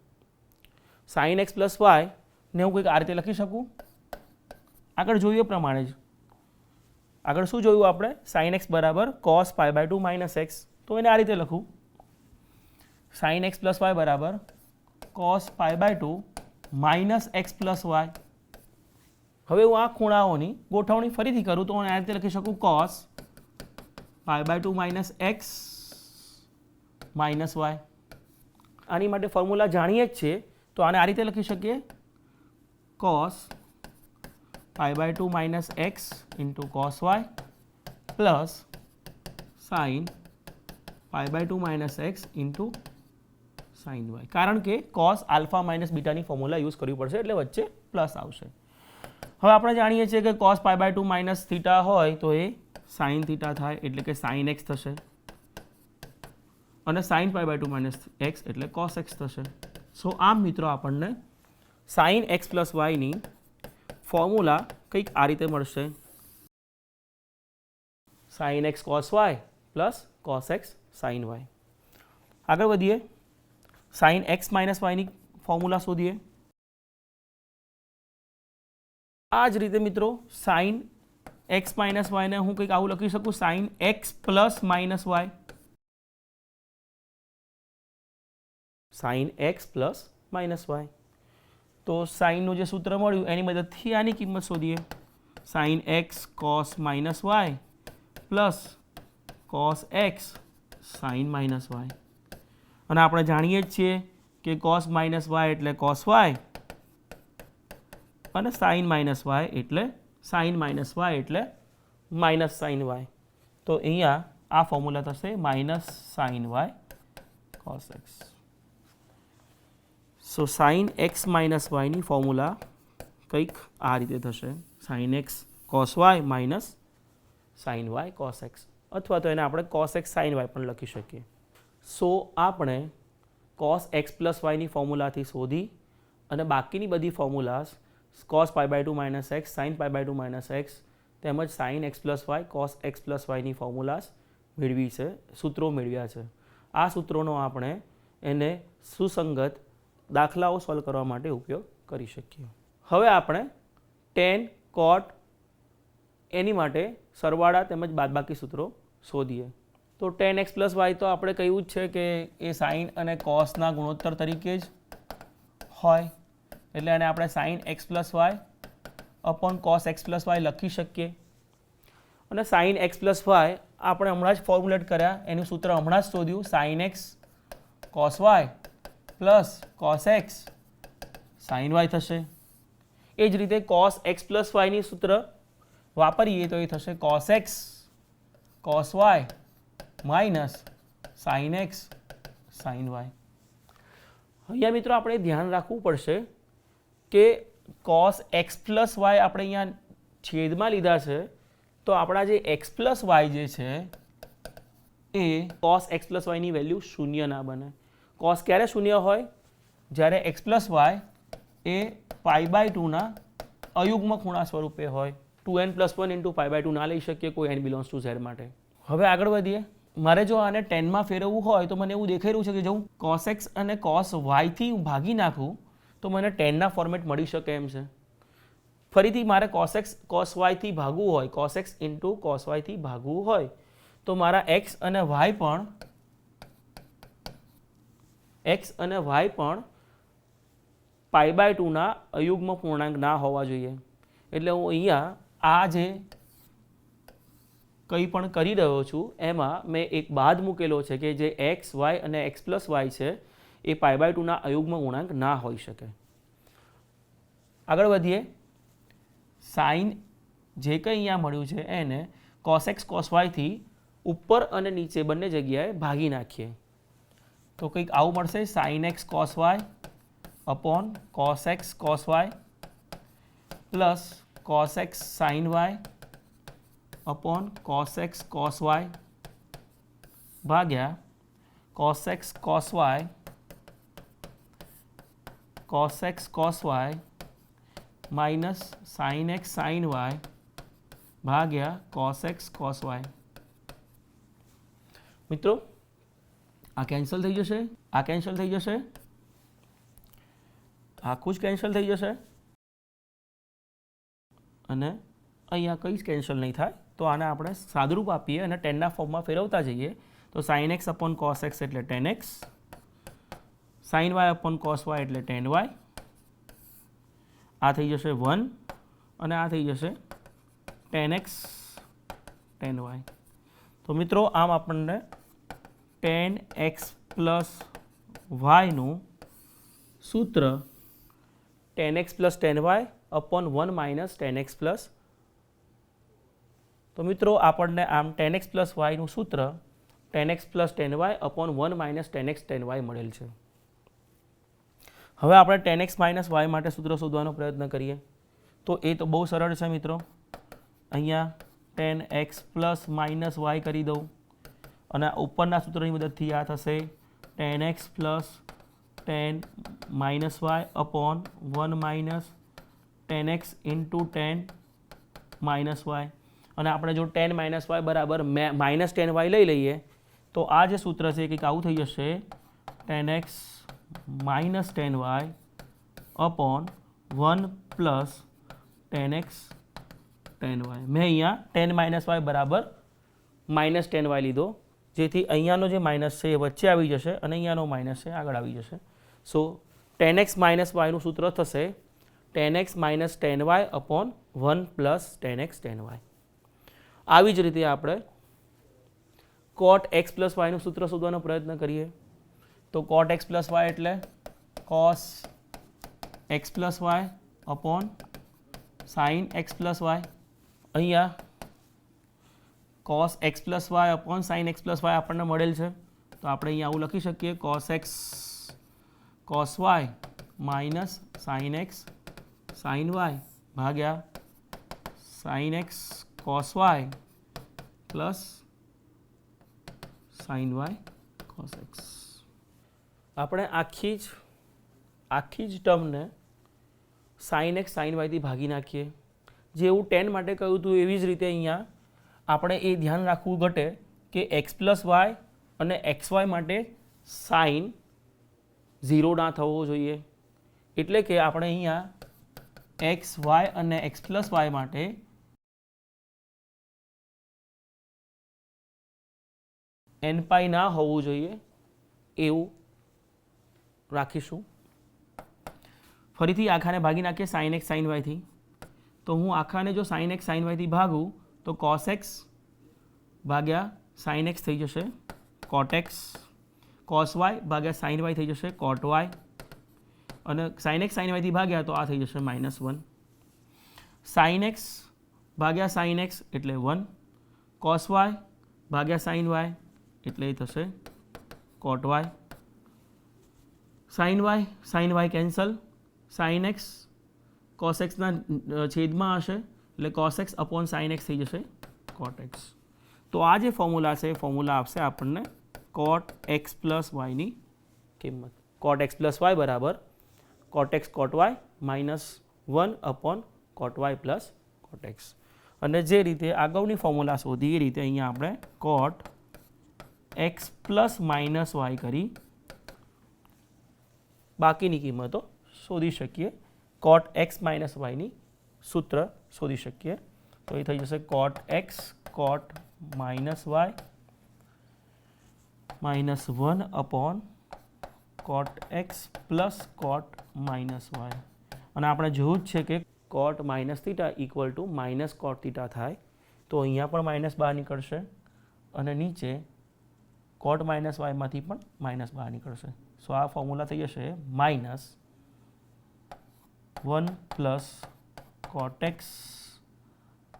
S1: sin x પ્લસ y ને હું કંઈક આ રીતે લખી શકું આગળ જોઈએ પ્રમાણે જ. આગળ શું જોયું આપણે sin x બરાબર cos pi by 2 minus x તો એને આ રીતે લખું sin x પ્લસ y બરાબર cos pi by 2 minus x plus y. હવે હું આ ખૂણાઓની ગોઠવણી ફરીથી કરું તો હું આ રીતે લખી શકું cos pi by 2 minus x minus y. આની માટે ફોર્મ્યુલા જાણીએ જ છીએ તો આને આ રીતે લખી શકીએ cos pi by 2 minus x into cos y plus sin pi by 2 minus x into sin y. કારણ કે cos આલ્ફા માઇનસ બીટાની ફોર્મ્યુલા યુઝ કરવી પડશે એટલે વચ્ચે પ્લસ આવશે. હવે આપણે જાણીએ છીએ કે cos pi by 2 minus theta હોય તો એ sin થીટા થાય એટલે કે sin x થશે અને sin pi by 2 minus x એટલે cos x થશે. સો આમ મિત્રો આપણને sin x પ્લસ yની ફોર્મ્યુલા કંઈક આ રીતે મળશે sin x cos y plus cos x sin y. આગળ વધીએ sin x માઇનસ yની ફોર્મ્યુલા શોધીએ. આ જ રીતે મિત્રો sin x માઇનસ yને હું કંઈક આવું લખી શકું sin x plus minus y. sin x plus minus y. તો સાઇનનું જે સૂત્ર મળ્યું એની મદદથી આની કિંમત શોધીએ. Sine x cos minus y plus cos x sine minus y. અને આપણે જાણીએ જ છીએ કે કોસ માઇનસ વાય એટલે કોસ વાય અને સાઇન માઇનસ વાય એટલે સાઇન માઇનસ વાય એટલે માઇનસ સાઇન વાય. તો અહીંયા આ ફોર્મ્યુલા થશે minus sine y cos x. So sine x minus વાયની ફોર્મ્યુલા કંઈક આ રીતે થશે. Sine x cos y minus sine y cos x, અથવા તો એને આપણે કોસ એક્સ સાઇન વાય પણ લખી શકીએ. સો આપણે કોસ એક્સ પ્લસ વાયની ફોર્મ્યુલાથી શોધી અને બાકીની બધી formulas cos pi by two minus x, sine pi by two minus x તેમજ sine x plus y cos x plus વાયની ફોર્મ્યુલાસ મેળવી છે, સૂત્રો મેળવ્યા છે. આ સૂત્રોનો આપણે એને સુસંગત દાખલાઓ સોલ્વ કરવા માટે ઉપયોગ કરી શકીએ. હવે આપણે ટેન કોટ એની માટે સરવાળા તેમજ બાદબાકી સૂત્રો શોધીએ. તો ટેન એક્સ પ્લસ વાય તો આપણે કહ્યું જ છે કે એ સાઇન અને કોસના ગુણોત્તર તરીકે જ હોય, એટલે એને આપણે sine x plus y upon cos x plus y લખી શકીએ. અને સાઇન એક્સ પ્લસ વાય આપણે હમણાં જ ફોર્મ્યુલેટ કર્યા, એનું સૂત્ર હમણાં જ શોધ્યું. Sine x cos y plus cos x sine y થશે. એ જ રીતે કોસ એક્સ પ્લસ વાયની સૂત્ર વાપરીએ તો એ થશે cos x cos y minus sine x sine y. અહીંયા મિત્રો આપણે ધ્યાન રાખવું પડશે કે કોસ એક્સ પ્લસ વાય આપણે અહીંયા છેદમાં લીધા છે, તો આપણા જે એક્સ પ્લસ વાય જે છે એ કોસ એક્સ પ્લસ વાયની વેલ્યુ શૂન્ય ના બને. કોસ ક્યારે શૂન્ય હોય? જ્યારે એક્સ પ્લસ વાય એ પાઈ બાય ટુના અયુગ્મ ખૂણા સ્વરૂપે હોય. 2n+1 into pi by two ના લઈ શકીએ કોઈ n બિલોંગ્સ ટુ ઝેડ માટે. હવે આગળ વધીએ. મારે જો આને 10માં ફેરવવું હોય તો મને એવું દેખાઈ રહ્યું છે કે જો હું કોસ એક્સ અને કોસ વાયથી ભાગી નાખું તો મને 10ના ફોર્મેટ મળી શકે એમ છે. ફરીથી મારે કોસ એક્સ કોસ વાયથી ભાગવું હોય, કોસ એક્સ ઇન્ટુ કોસ વાયથી ભાગવું હોય તો મારા એક્સ અને વાય પણ પાઈ બાય ટુના અયુગ્મ પૂર્ણાંક ના હોવા જોઈએ. એટલે હું અહીંયા આ જે કંઈ પણ કરી રહ્યો છું એમાં મેં એક બાદ મૂકેલો છે કે જે એક્સ વાય અને એક્સ પ્લસ વાય છે એ પાઈ બાય ટુના અયુગ્મ ગુણાંક ના હોઈ શકે. આગળ વધીએ. સાઇન જે કંઈ અહીંયા મળ્યું છે એને કોસ એક્સ કોસ વાયથી ઉપર અને નીચે બંને જગ્યાએ ભાગી નાખીએ તો કંઈક આવું મળશે. Sine x cos y upon cos x cos y plus cos x sine y upon cos x cos y ભાગ્યા cos x cos y minus sine x sine y ભાગ્યા કોસ એક્સ કોસ વાય. મિત્રો આ cancel થઈ જશે, આ cancel થઈ જશે, આખું જ કેન્સલ થઈ જશે અને અહીંયા કંઈ જ કેન્સલ નહીં થાય. તો આને આપણે સાદુરૂપ આપીએ અને 10ના ફોર્મમાં ફેરવતા જઈએ તો sine x upon cos x એટલે 10x, sine y upon cos y એટલે 10y, આ થઈ જશે 1 અને આ થઈ જશે 10x 10y. તો મિત્રો આમ આપણને 10x પ્લસ વાયનું સૂત્ર 10x plus 10y upon 1 minus 10x plus. તો મિત્રો આપણને આમ 10x પ્લસ વાયનું સૂત્ર 10x plus 10y upon 1 minus 10x 10y મળેલ છે. હવે આપણે 10x માઇનસ વાય માટે સૂત્ર શોધવાનો પ્રયત્ન કરીએ તો એ તો બહુ સરળ છે મિત્રો. અહીંયા 10x પ્લસ માઇનસ વાય કરી દઉં અને ઉપરના સૂત્રની મદદથી આ થશે 10x plus 10 minus y upon 1 minus 10x into 10 minus y. અને આપણે જો 10 માઇનસ વાય બરાબર માઇનસ 10y લઈ લઈએ તો આ જે સૂત્ર છે કંઈક આવું થઈ જશે 10x minus 10y upon 1 plus 10x 10y. મેં અહીંયા 10 માઇનસ વાય બરાબર માઇનસ 10y લીધો જેથી અહીંયાનો જે માઇનસ છે એ વચ્ચે આવી જશે અને અહીંયાનો માઇનસ છે આગળ આવી જશે. સો ટેન એક્સ માઇનસ વાયનું સૂત્ર થશે tan x minus tan y upon 1 plus tan x tan y. આવી જ રીતે આપણે કોટ એક્સ પ્લસ વાયનું સૂત્ર શોધવાનો પ્રયત્ન કરીએ તો કોટ એક્સ પ્લસ વાય એટલે cos x plus y upon sine x plus y. અહીંયા cos x plus y upon sine x plus y આપણને મળેલ છે તો આપણે અહીંયા આવું લખી શકીએ cos x cos y minus sine x sine y ભાગ્યા sine x cos y plus sine y cos x. આપણે આખી જ ટર્મને સાઇન એક્સ સાઇન વાયથી ભાગી નાખીએ. જેવું 10 માટે કહ્યું હતું એવી જ રીતે અહીંયા આપણે એ ધ્યાન રાખવું ઘટે કે એક્સ પ્લસ વાય અને એક્સ વાય માટે સાઇન 0 ના થવો જોઈએ. એટલે કે આપણે અહીંયા એક્સ વાય અને એક્સ પ્લસ વાય માટે એન પાઈ ના હોવું જોઈએ એવું રાખીશું. ફરીથી આખાને ભાગી નાખીએ સાઇન એક્સ સાઇન વાયથી. તો હું આખાને જો સાઇન એક્સ સાઇન વાયથી ભાગું તો કોસ એક્સ ભાગ્યા સાઇન એક્સ થઈ જશે કોટ એક્સ, કોસ વાય ભાગ્યા સાઇન વાય થઈ જશે કોટ વાય, અને સાઇન એક્સ સાઇન વાયથી ભાગ્યા તો આ થઈ જશે -1. સાઇન એક્સ ભાગ્યા સાઇન એક્સ એટલે 1, કોસ વાય ભાગ્યા સાઇન વાય એટલે એ થશે cot y. Sine y cancel, sine x cos એક્સના છેદમાં હશે એટલે cos x upon sine x થઈ જશે કોટ એક્સ. તો આ જે ફોર્મ્યુલા છે એ ફોર્મ્યુલા આપશે આપણને કોટ એક્સ પ્લસ વાયની કિંમત. કોટ એક્સ પ્લસ વાય બરાબર કોટ એક્સ કોટ વાય -1 અપોન કોટ વાય પ્લસ કોટ એક્સ. અને જે રીતે આગળની ફોર્મ્યુલા શોધી એ રીતે અહીંયા આપણે cot x plus minus y કરી બાકીની કિંમતો શોધી શકીએ. કોટ એક્સ માઇનસ વાયની સૂત્ર શોધી શકીએ. તો એ થઈ જશે cot x cot minus y -1 upon cot x plus cot minus y. અને આપણે જોયું જ છે કે cot minus theta equal to minus cot theta થાય. તો અહીંયા પણ માઇનસ બહાર નીકળશે અને નીચે કોટ માઇનસ વાયમાંથી પણ માઇનસ બહાર નીકળશે. સો આ ફોર્મ્યુલા થઈ જશે -1 plus cot x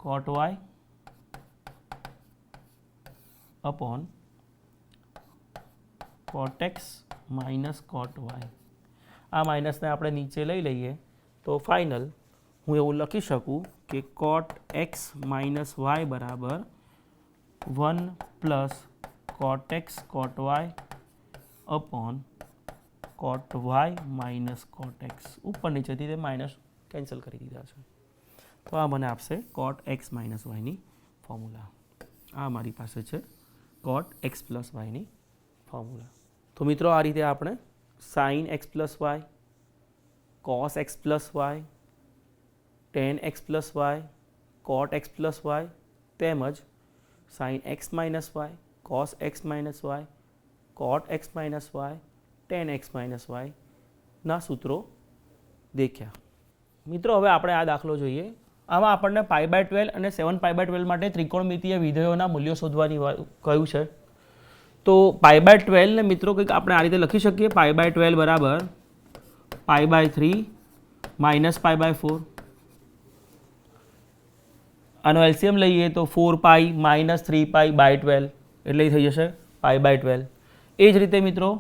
S1: cot y upon cot x minus cot y. આ માઇનસને આપણે નીચે લઈ લઈએ તો ફાઇનલ હું એવું લખી શકું કે કોટ એક્સ માઇનસ વાય બરાબર 1 plus cot x cot y upon કોટ વાય માઇનસ કોટ એક્સ. ઉપર નીચેથી તે માઇનસ કેન્સલ કરી દીધા છે. તો આ મને આપશે કોટ એક્સ માઇનસ વાયની ફોર્મ્યુલા. આ મારી પાસે છે કોટ એક્સ પ્લસ વાયની ફોર્મ્યુલા. તો મિત્રો આ રીતે આપણે sine x plus y, cos x plus y, tan x plus y, cot x plus y તેમજ sine x minus y, cos x minus y, cot x minus y, tan x minus વાયના સૂત્રો દેખ્યા. મિત્રો હવે આપણે આ દાખલો જોઈએ. આમાં આપણને π/12 અને 7π/12 માટે ત્રિકોણમિતિય વિધેયોના મૂલ્યો શોધવાની કહ્યું છે. તો π/12 ને મિત્રો કંઈક આપણે આ રીતે લખી શકીએ. π/12 બરાબર π/3 માઇનસ π/4. આનો એલસીએમ લઈએ તો 4π માઇનસ 3π/12 એટલે થઈ જશે π/12. એ જ રીતે મિત્રો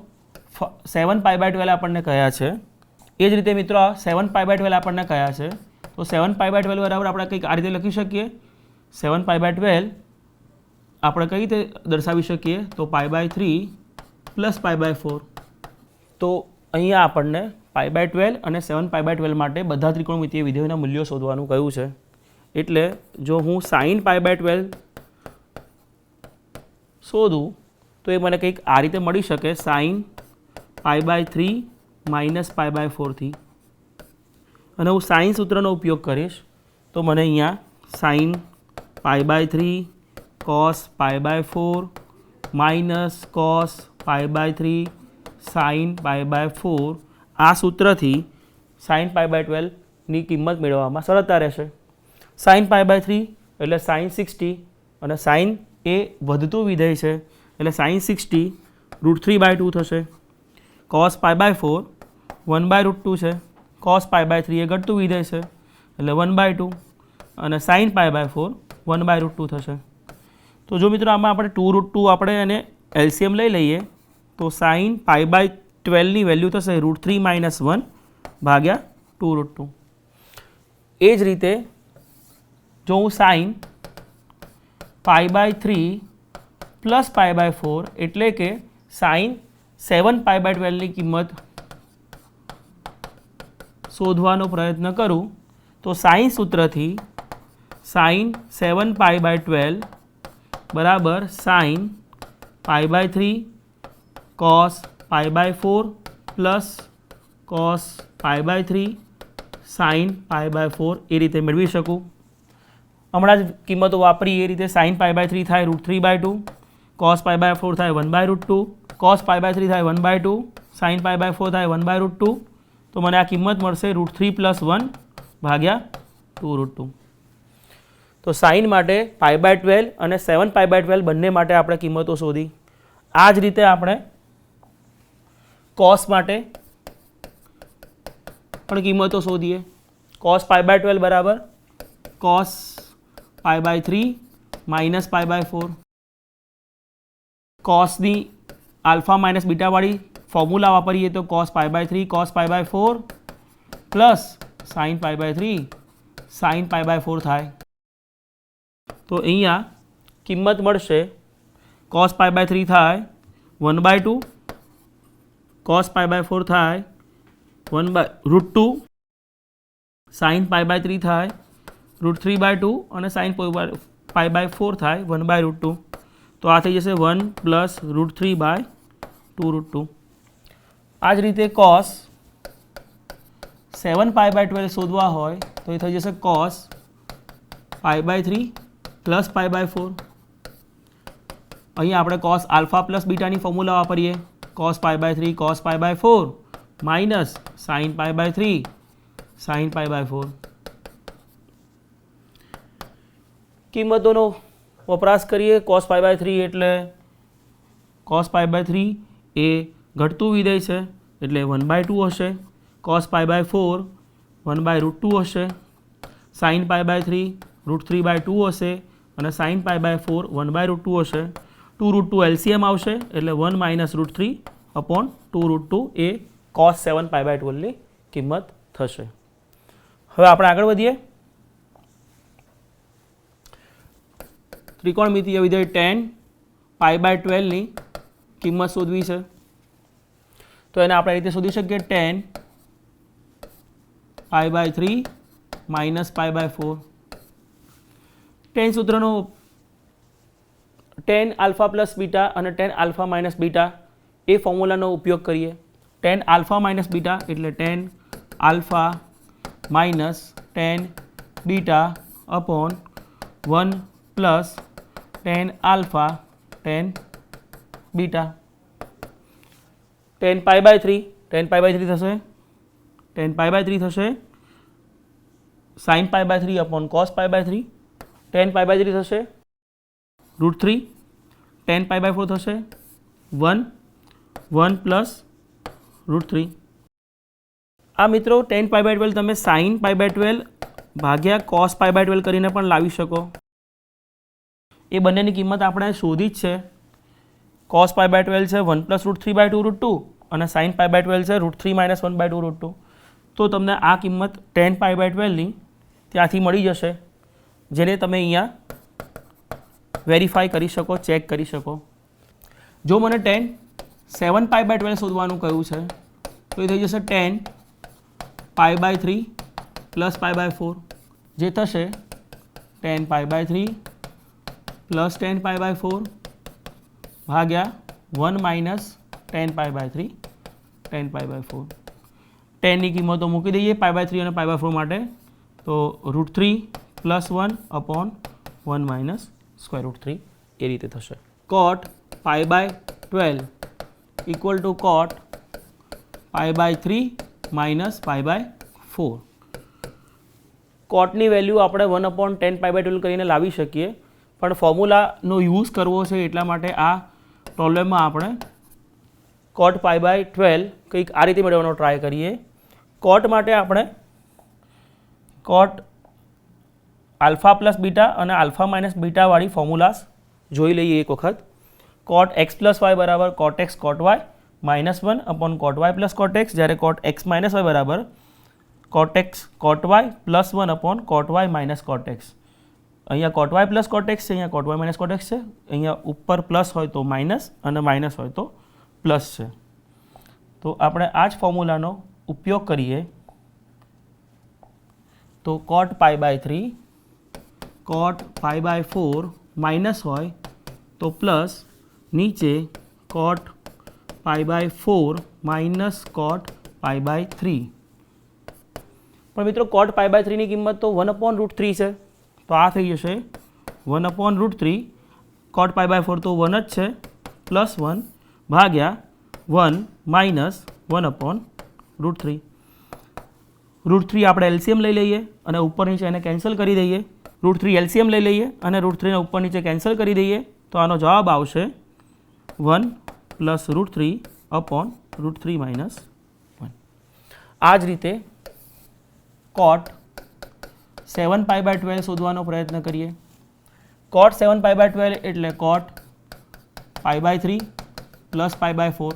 S1: 7π/12 આપણને કયા છે. એ જ રીતે મિત્રો 7π/12 આપણને કયા છે. તો 7π/12 બરાબર આપણે કંઈક આ રીતે લખી શકીએ. 7π/12 આપણે કઈ રીતે દર્શાવી શકીએ તો π/3 પ્લસ π/4. તો અહીંયા આપણને π/12 અને 7π/12 માટે બધા ત્રિકોણમિતિય વિધેયોના મૂલ્યો શોધવાનું કહ્યું છે. એટલે જો હું sin π/12 શોધું તો એ મને કંઈક આ રીતે મળી શકે sin π/3 માઇનસ π/4 થી. અને હું સાઇન સૂત્રનો ઉપયોગ કરીશ તો મને અહીંયા sin π/3 cos π/4 minus cos π/3 sin π/4 આ સૂત્રથી સાઇન પાઈ બાય 12ની કિંમત મેળવવામાં સરળતા રહેશે. સાઇન પાઈ બાય 3 એટલે સાઇન 60 અને સાઇન એ વધતું વિધેય છે એટલે સાઇન 60 √3/2 થશે. કોસ પાઈ બાય 4 1/√2 છે. કોસ પાઈ બાય 3 એ ઘટતું વિધેય છે એટલે 1/2 અને સાઇન પાઈ બાય 4 1/√2 થશે. તો જો મિત્રો આમાં આપણે 2√2 આપણે એને એલસીએમ લઈ લઈએ તો સાઇન પાઈ બાય 12ની વેલ્યુ થશે √3 - 1 ભાગ્યા 2√2. એ જ રીતે જો હું sine pi by 3 plus pi by 4 એટલે કે સાઇન 7 પાઈ બાય 12ની કિંમત શોધવાનો પ્રયત્ન કરું તો સાઇન સૂત્રથી સાઇન 7 પાઈ બાય 12 બરાબર sine pi by 3 cos pi by 4 plus cos pi by 3 sine pi by 4 એ રીતે મેળવી શકું. હમણાં જ કિંમતો વાપરી એ રીતે સાઇન પાઈ બાય 3 થાય √3/2, કોસ પાઈ બાય 4 થાય 1/√2, કોસ પાઈ બાય 3 થાય 1/2, સાઇન પાઈ બાય 4 થાય 1/√2. તો મને આ કિંમત મળશે √3 + 1 ભાગ્યા 2√2. તો સાઇન માટે પાઈ બાય 12 અને 7 પાઈ બાય 12 બંને માટે આપણે કિંમતો શોધી. આ જ રીતે આપણે કોસ માટે પણ કિંમતો શોધીએ. કોસ પાઈ બાય 12 બરાબર cos pi by 3 minus pi by 4. કોસની આલ્ફા માઇનસ બીટાવાળી ફોર્મ્યુલા વાપરીએ તો cos pi by 3 cos pi by 4 plus sine pi by 3 sine pi by 4 થાય. તો અહીંયા કિંમત મળશે કોસ પાઈ બાય 3 થાય 1/2, કોસ પાઈ બાય 4 થાય 1/√2, સાઇન પાઈ બાય 3 થાય √3/2 અને સાઇન પાઈ બાય 4 થાય 1/√2. તો આ થઈ જશે 1 + √3/2√2. આ જ રીતે કોસ 7 પાઈ બાય 12 શોધવા હોય તો એ થઈ જશે cos pi by 3 plus pi by 4. અહીંયા આપણે કોસ આલ્ફા પ્લસ બીટાની ફોર્મ્યુલા વાપરીએ. Cos pi by 3 cos pi by 4 minus sine pi by 3 sine pi by 4. કિંમતોનો વપરાશ કરીએ. કોસ પાઈ બાય 3 એટલે કોસ પાઈ બાય 3 એ ઘટતું વિધેય છે એટલે 1/2 હશે. કોસ પાઈ બાય 4 1/√2 હશે. સાઇન પાઈ બાય 3 √3/2 હશે અને સાઇન પાઈ બાય 4 1/√2 હશે. 2√2 એલસીએમ આવશે એટલે 1 - √3/2√2 એ કોસ 7 પાઈ બાય 12ની કિંમત થશે. હવે આપણે આગળ વધીએ. ત્રિકોણમિતિય વિધેય tan પાઈ બાય 12ની કિંમત શોધવી છે તો એને આપણે રીતે શોધી શકીએ tan pi by 3 minus pi by 4. tan સૂત્રનો tan આલ્ફા પ્લસ બીટા અને tan આલ્ફા માઇનસ બીટા એ ફોર્મ્યુલાનો ઉપયોગ કરીએ. tan આલ્ફા માઇનસ બીટા એટલે tan alpha minus tan beta upon 1 plus tan alpha tan beta. tan pi by 3 tan pi by 3 થશે tan pi by 3 થશે sine pi by 3 upon cos pi by 3. tan pi by 3 થશે √3. tan pi by 4 થશે 1 plus √3. આ મિત્રો tan pi by 12 તમે sign pi by 12 ભાગ્યા cos pi by 12 કરીને પણ લાવી શકો. એ બંનેની કિંમત આપણે શોધી જ છે. કોસ પાઈ બાય 12 છે 1 + √3/2√2 અને સાઇન પાઈ બાય 12 છે √3 - 1/2√2. તો તમને આ કિંમત tan પાઈ બાય 12ની ત્યાંથી મળી જશે જેને તમે અહીંયા વેરીફાઈ કરી શકો, ચેક કરી શકો. જો મને tan 7 પાઈ બાય 12 શોધવાનું કહ્યું છે તો એ થઈ જશે tan pi by 3 plus pi by 4 જે થશે tan pi by 3 plus tan pi by 4 ભાગ્યા 1 minus tan pi by 3 tan pi by 4. ટેનની કિંમતો મૂકી દઈએ પાઈ બાય 3 અને પાઈ બાય 4 માટે તો √3 + 1 અપોન 1 માઇનસ √3 એ રીતે થશે. Cot pi by 12 equal to cot pi by 3 minus π/4. કોટની વેલ્યુ આપણે 1/10 π/12 કરીને લાવી શકીએ, પણ ફોર્મ્યુલાનો યુઝ કરવો છે એટલા માટે આ પ્રોબ્લેમમાં આપણે કોટ π/12 કંઈક આ રીતે મેળવવાનો ટ્રાય કરીએ. કોટ માટે આપણે કોટ આલ્ફા પ્લસ બીટા અને આલ્ફા માઇનસ બીટાવાળી ફોર્મ્યુલાસ જોઈ લઈએ એક વખત. કોટ એક્સ પ્લસ વાય બરાબર કોટ એક્સ કોટ વાય -1 અપોન કોટ વાય પ્લસ કોટ એક્સ, જ્યારે કોટ એક્સ માઇનસ વાય બરાબર કોટ એક્સ કોટ વાય +1 અપોન કોટ વાય માઇનસ કોટ એક્સ. અહીંયા કોટ વાય પ્લસ કોટ એક્સ છે, અહીંયા કોટ વાય માઇનસ કોટ એક્સ છે. અહીંયા ઉપર પ્લસ હોય તો માઇનસ અને માઇનસ હોય તો પ્લસ છે. તો આપણે આ જ ફોર્મ્યુલાનો ઉપયોગ કરીએ તો કોટ π/3 કોટ π/4 માઇનસ હોય તો પ્લસ, નીચે કોટ π/4 માઇનસ કોટ π/3. પણ મિત્રો કોટ π/3 ની કિંમત તો 1/√3 છે, તો આ થઈ જશે 1/√3. કોટ π/4 તો 1 જ છે, +1 ભાગ્યા 1 માઇનસ 1/√3. √3 આપણે એલસીએમ લઈ લઈએ અને ઉપર નીચે એને કેન્સલ કરી દઈએ. √3 એલસીએમ લઈ લઈએ અને √3 ને ઉપર નીચે કેન્સલ કરી દઈએ તો આનો જવાબ આવશે 1 + √3 અપોન √3 - 1. આ જ રીતે કોટ 7 π/12 શોધવાનો પ્રયત્ન કરીએ. કોટ 7 π/12 એટલે કોટ π/3 પ્લસ π/4,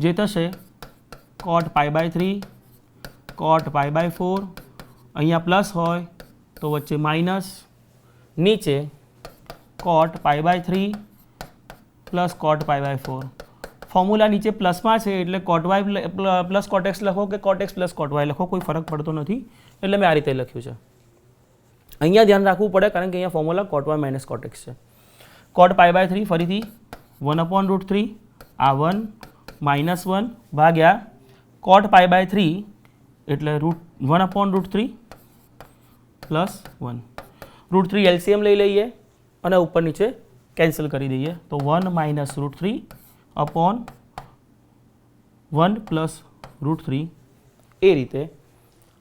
S1: જે થશે કોટ π/3 કોટ π/4. અહીંયા પ્લસ હોય તો વચ્ચે માઇનસ, નીચે કોટ π/3 પ્લસ કોટ π/4. ફોર્મ્યુલા નીચે પ્લસમાં છે એટલે cot y plus cot x લખો કે cot x plus cot y લખો, કોઈ ફરક પડતો નથી, એટલે મેં આ રીતે લખ્યું છે. અહીંયા ધ્યાન રાખવું પડે કારણ કે અહીંયા ફોર્મ્યુલા કોટ વાય માઇનસ કોટ એક્સ છે. કોટ π/3 ફરીથી 1/√3, આ 1 -1 ભાગ્યા કોટ π/3 એટલે 1/√3 +1. √3 એલસીએમ લઈ લઈએ અને ઉપર નીચે કેન્સલ કરી દઈએ તો 1 - √3 અપોન 1 + √3. એ રીતે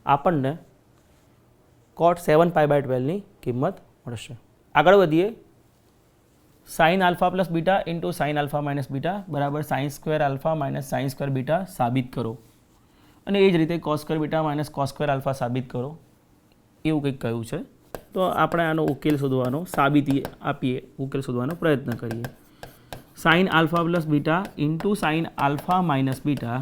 S1: આપણને કોટ 7 π/12 ની કિંમત મળશે. આગળ વધીએ. Sine alpha plus beta into sine alpha minus beta બરાબર sine square alpha minus sine square beta સાબિત કરો. અને એ જ રીતે cos square beta minus cos square alpha સાબિત કરો, એવું કંઈક કહ્યું છે. તો આપણે આનો ઉકેલ શોધવાનો, સાબિતી આપીએ, ઉકેલ શોધવાનો પ્રયત્ન કરીએ. Sine alpha plus beta into sine alpha minus beta,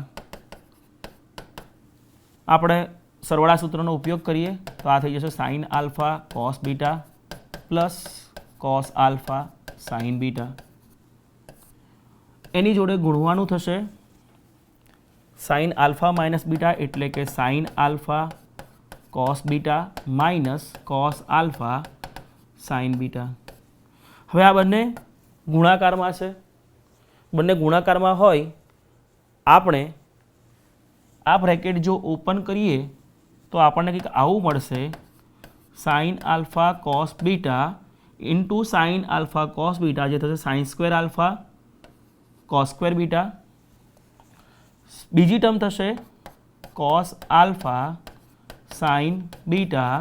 S1: આપણે સરવાળા સૂત્રનો ઉપયોગ કરીએ તો આ થઈ જશે sine alpha cos beta plus cos alpha sine beta. એની જોડે ગુણવાનું થશે સાઇન આલ્ફા માઇનસ બીટા એટલે કે sine alpha cos beta minus cos alpha sine beta. હવે આ બંને ગુણાકારમાં છે. બંને ગુણાકારમાં હોય આપણે આ બ્રેકેટ જો ઓપન કરીએ તો આપણને કંઈક આવું મળશે, sign alpha cos beta into sine alpha cos beta, જે થશે sine square alpha cos square beta. બીજી ટર્મ થશે cos alpha sine beta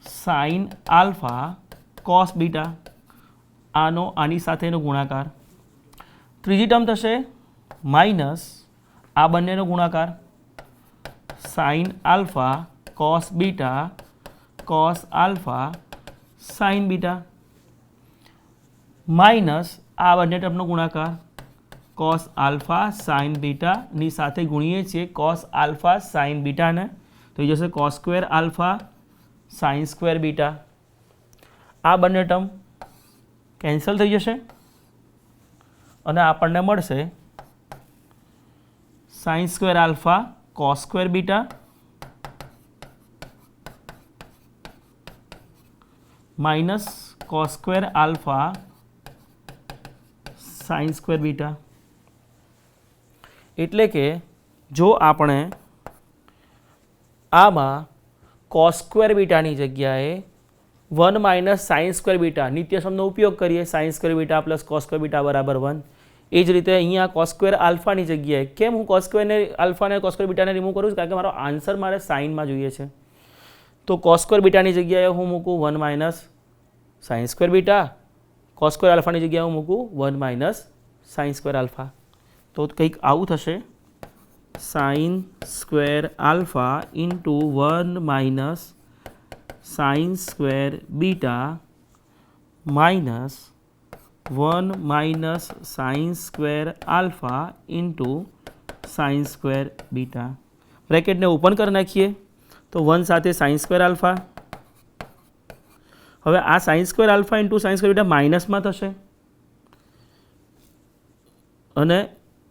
S1: sign alpha cos beta, આનો આની સાથેનો ગુણાકાર. ત્રીજી ટર્મ થશે માઇનસ આ બંનેનો ગુણાકાર, sign alpha cos beta cos alpha sine beta minus આ બંને ટર્મનો ગુણાકાર, કોસ આલ્ફા સાઇન બીટાની સાથે ગુણીએ છીએ કોસ આલ્ફા સાઇન બીટાને, તો એ જશે cos square alpha sign square beta. આ બંને ટર્મ કેન્સલ થઈ જશે અને આપણને મળશે sign square alpha cos square beta minus cos square alpha sign square beta. એટલે કે જો આપણે આમાં કોસ સ્ક્વેર બીટાની જગ્યાએ 1 - સાઇન સ્ક્વેર બીટા નિત્યસમનો ઉપયોગ કરીએ, sign square beta plus cos square beta બરાબર 1, એ જ રીતે અહીંયા કોસ સ્ક્વેર આલ્ફાની જગ્યાએ કેમ હું કોસ સ્ક્વેરને આલ્ફાને કોસ સ્ક્વેર બીટાને રિમૂવ કરું છું? કારણ કે મારો આન્સર મારે સાઇનમાં જોઈએ છે. તો કોસ સ્ક્વેર બીટાની જગ્યાએ હું મૂકું 1 minus sine square beta, cos square આલ્ફાની જગ્યાએ હું મૂકું 1 માઇનસ સાઇન સ્ક્વેર આલ્ફા. તો કંઈક આવું થશે, sine square alpha into 1 minus sine square beta minus 1 minus sine square alpha into sine square beta. બ્રેકેટને ઓપન કરી નાખીએ તો 1 સાથે સાઇન સ્ક્વેર આલ્ફા. હવે આ sine square alpha into sine square beta માઇનસમાં થશે અને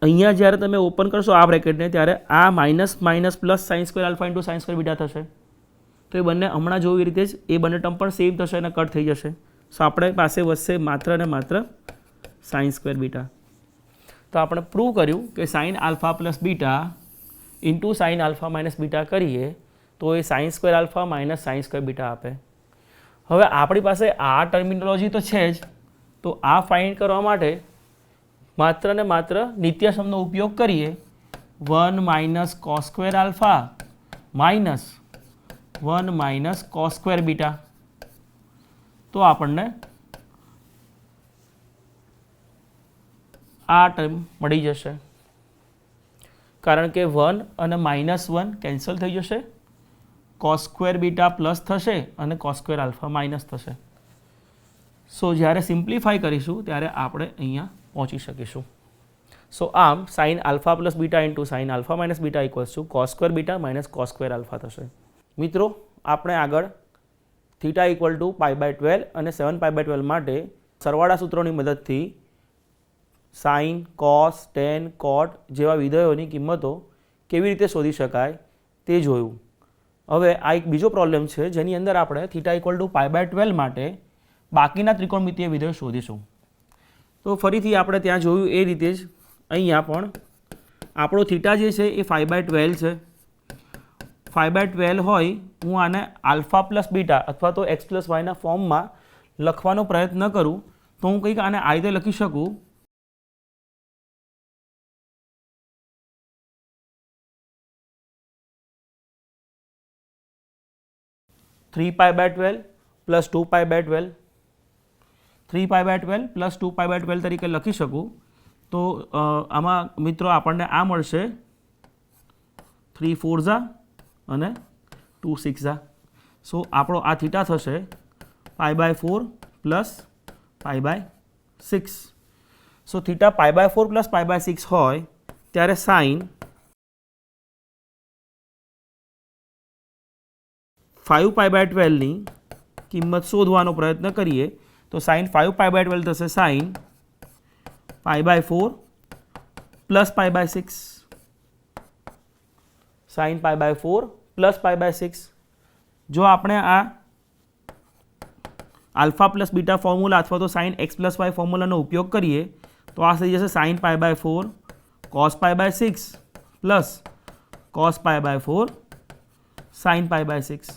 S1: અહીંયા જ્યારે તમે ઓપન કરશો આ બ્રેકેટને ત્યારે આ minus minus plus sine square alpha into sine square beta થશે. તો એ બંને હમણાં જોયું એ રીતે જ એ બંને ટર્મ પણ સેમ થશે અને કટ થઈ જશે. સો આપણે પાસે વધશે માત્ર ને માત્ર સાઇન સ્ક્વેર બીટા. તો આપણે પ્રૂવ કર્યું કે sine alpha plus beta into sine alpha minus beta કરીએ તો એ sine square alpha minus sine square beta આપે. હવે આપણી પાસે આ ટર્મિનોલોજી તો છે જ, તો આ ફાઇન્ડ કરવા માટે માત્ર ને માત્ર નિત્યસમનો ઉપયોગ કરીએ. 1 minus cos square alpha minus 1 minus cos square beta. તો આપણને આ ટર્મ મળી જશે, કારણ કે 1 અને -1 કેન્સલ થઈ જશે, કોસ સ્ક્વેર બીટા પ્લસ થશે અને કોસ સ્ક્વેર આલ્ફા માઇનસ થશે. સો જ્યારે સિમ્પ્લિફાય કરીશું ત્યારે આપણે અહીંયા પહોંચી શકીશું. સો આમ sign alpha plus beta into sine alpha minus beta equals to cos square beta minus cos square alpha થશે. મિત્રો, આપણે આગળ થીટા ઇક્વલ ટુ π/12 અને 7π/12 માટે સરવાળા સૂત્રોની મદદથી સાઇન, કોસ, ટેન, કોટ જેવા વિધેયોની કિંમતો કેવી રીતે શોધી શકાય તે જોયું. હવે આ એક બીજો પ્રોબ્લેમ છે જેની અંદર આપણે થીટા ઇક્વલ ટુ π/12 માટે બાકીના ત્રિકોણમિતીય વિધેયો શોધીશું. તો ફરીથી આપણે ત્યાં જોયું એ રીતે જ અહીંયા પણ આપણો થીટા જે છે એ π/12 છે. π/12 હોય, હું આને આલ્ફા પ્લસ બીટા અથવા તો x પ્લસ વાયના ફોર્મમાં લખવાનો પ્રયત્ન કરું તો હું કંઈક આને આ રીતે લખી શકું. थ्री π/12 પ્લસ 2π/12 3π/12 પ્લસ 2π/12 તરીકે લખી શકું. તો આમાં મિત્રો આપણને આ મળશે 3 4 અને 2 6. સો આપણો આ થીટા થશે π/4 પ્લસ π/6. સો થીટા π/4 પ્લસ π/6 હોય ત્યારે સાઇન 5π/12 ની કિંમત શોધવાનો પ્રયત્ન કરીએ તો સાઇન 5π/12 થશે સાઇન π/4 પ્લસ π/6. Sine π/4 plus π/6. જો આપણે આ આલ્ફા પ્લસ બીટા ફોર્મ્યુલા અથવા તો સાઇન x પ્લસ વાય ફોર્મ્યુલાનો ઉપયોગ કરીએ તો આ થઈ જશે sine π/4 cos π/6 plus cos π/4 sine π/6.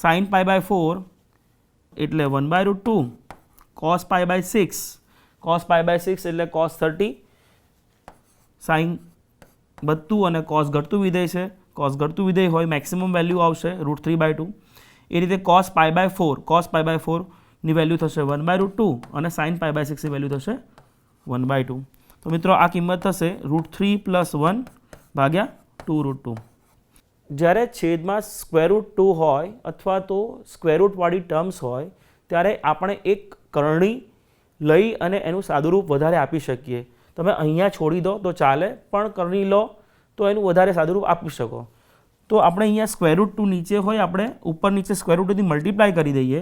S1: Sine π/4 એટલે 1/√2 કોસ π/6 કોસ π/6 એટલે કોસ 30. સાઇન વધતું અને કોસ ઘટતું વિધેય છે, કોસ ઘટતું વિધેય હોય મેક્સિમમ વેલ્યુ આવશે √3/2. એ રીતે કોસ π/4 ની વેલ્યુ થશે 1/√2 અને સાઇન π/6 ની વેલ્યુ થશે 1/2. તો મિત્રો આ કિંમત થશે √3 + 1 ભાગ્યા 2√2. જ્યારે છેદમાં √2 હોય અથવા તો સ્ક્વેરરૂટવાળી ટર્મ્સ હોય ત્યારે આપણે એક કરણી લઈ અને એનું સાદુરૂપ વધારે આપી શકીએ. તમે અહીંયા છોડી દો તો ચાલે, પણ કરણી લો તો એનું વધારે સાદુરૂપ આપી શકો. તો આપણે અહીંયા √2 નીચે હોય આપણે ઉપર નીચે √2થી મલ્ટીપ્લાય કરી દઈએ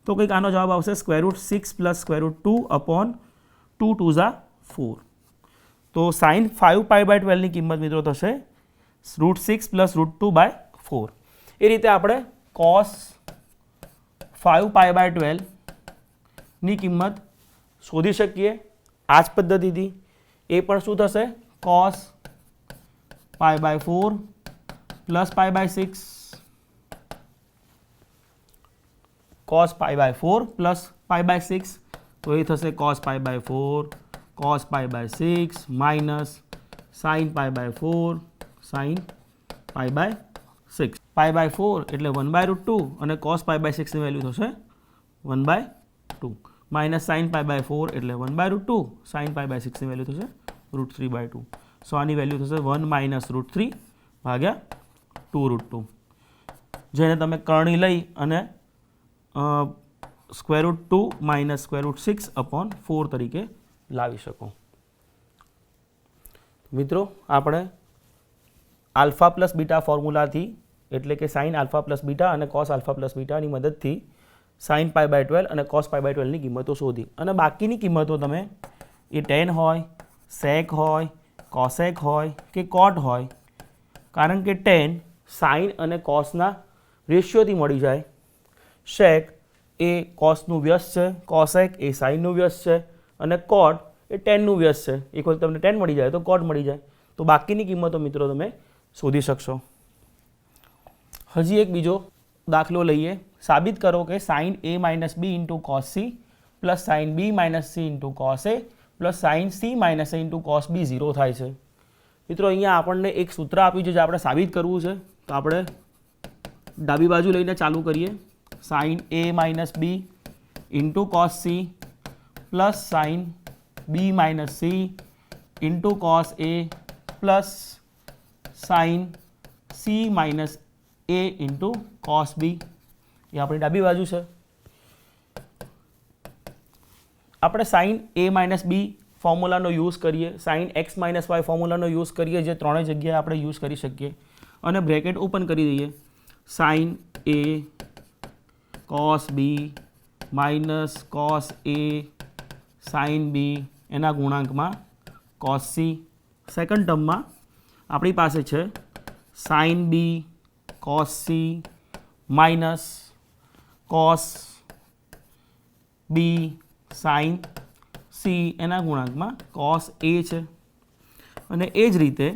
S1: તો કંઈક આનો જવાબ આવશે √6 + √2 upon 2 2 * 4. તો સાઇન 5π/12 ની કિંમત મિત્રો થશે √6 + √2/4. એ રીતે આપણે કોસ 5π/12 ની કિંમત શોધી શકીએ આ જ પદ્ધતિથી. એ પણ શું થશે કોસ π/4 + π/6 કોસ π/4 + π/6 તો એ થશે cos pi by 4 cos pi by 6 minus sin pi by 4 sin pi by 6. Pi by 4 એટલે 1/√2 અને cos પાઈ બાય 6 ની વેલ્યુ થશે 1/2 માઇનસ sin પાઈ બાય 4 એટલે 1/√2 sin પાઈ બાય 6 ની વેલ્યુ થશે √3/2. સો આની વેલ્યુ થશે 1 માઇનસ √3 ભાગ્યા 2√2, જેને તમે કરણી લઈ અને √2 માઇનસ √6/4 તરીકે લાવી શકો. મિત્રો આપણે આલ્ફા પ્લસ બીટા ફોર્મ્યુલાથી એટલે કે સાઇન આલ્ફા પ્લસ બીટા અને કોસ આલ્ફા પ્લસ બીટાની મદદથી સાઇન પાઈ બાય 12 અને કોસ પાઈ બાય 12ની કિંમતો શોધી, અને બાકીની કિંમતો તમે એ ટેન હોય, સેક હોય, કોસેક હોય કે કોટ હોય, કારણ કે ટેન સાઇન અને કોસના રેશિયોથી મળી જાય, સેક એ કોસનું વ્યસ્ત છે, કોસેક એ સાઇનનું વ્યસ્ત છે અને કોટ એ ટેનનું વ્યસ્ત છે. એક વખત તમને ટેન મળી જાય તો કોટ મળી જાય, તો બાકીની કિંમતો મિત્રો તમે શોધી શકશો. હજી એક બીજો દાખલો લઈએ. સાબિત કરો કે sine a minus B into cos C plus sine B minus C into cos A plus sine C minus A into cos B 0 થાય છે. મિત્રો અહીંયા આપણને એક સૂત્ર આપ્યું છે જે આપણે સાબિત કરવું છે, તો આપણે ડાબી બાજુ લઈને ચાલુ કરીએ. Sine a minus B into cos C plus sine B minus C into cos A plus sine C minus A into cos b. એ આપણી ડાબી બાજુ છે. આપણે સાઇન a માઇનસ બી ફોર્મ્યુલાનો યુઝ કરીએ, સાઇન x માઇનસ વાય ફોર્મ્યુલાનો use કરીએ, જે ત્રણેય જગ્યાએ આપણે યુઝ કરી શકીએ, અને બ્રેકેટ ઓપન કરી દઈએ. Sine a cos B minus cos A sine B એના ગુણાંકમાં કોસ સી. સેકન્ડ ટર્મમાં આપણી પાસે છે sine B cos C minus cos B sine C એના ગુણાંકમાં કોસ એ છે, અને એ જ રીતે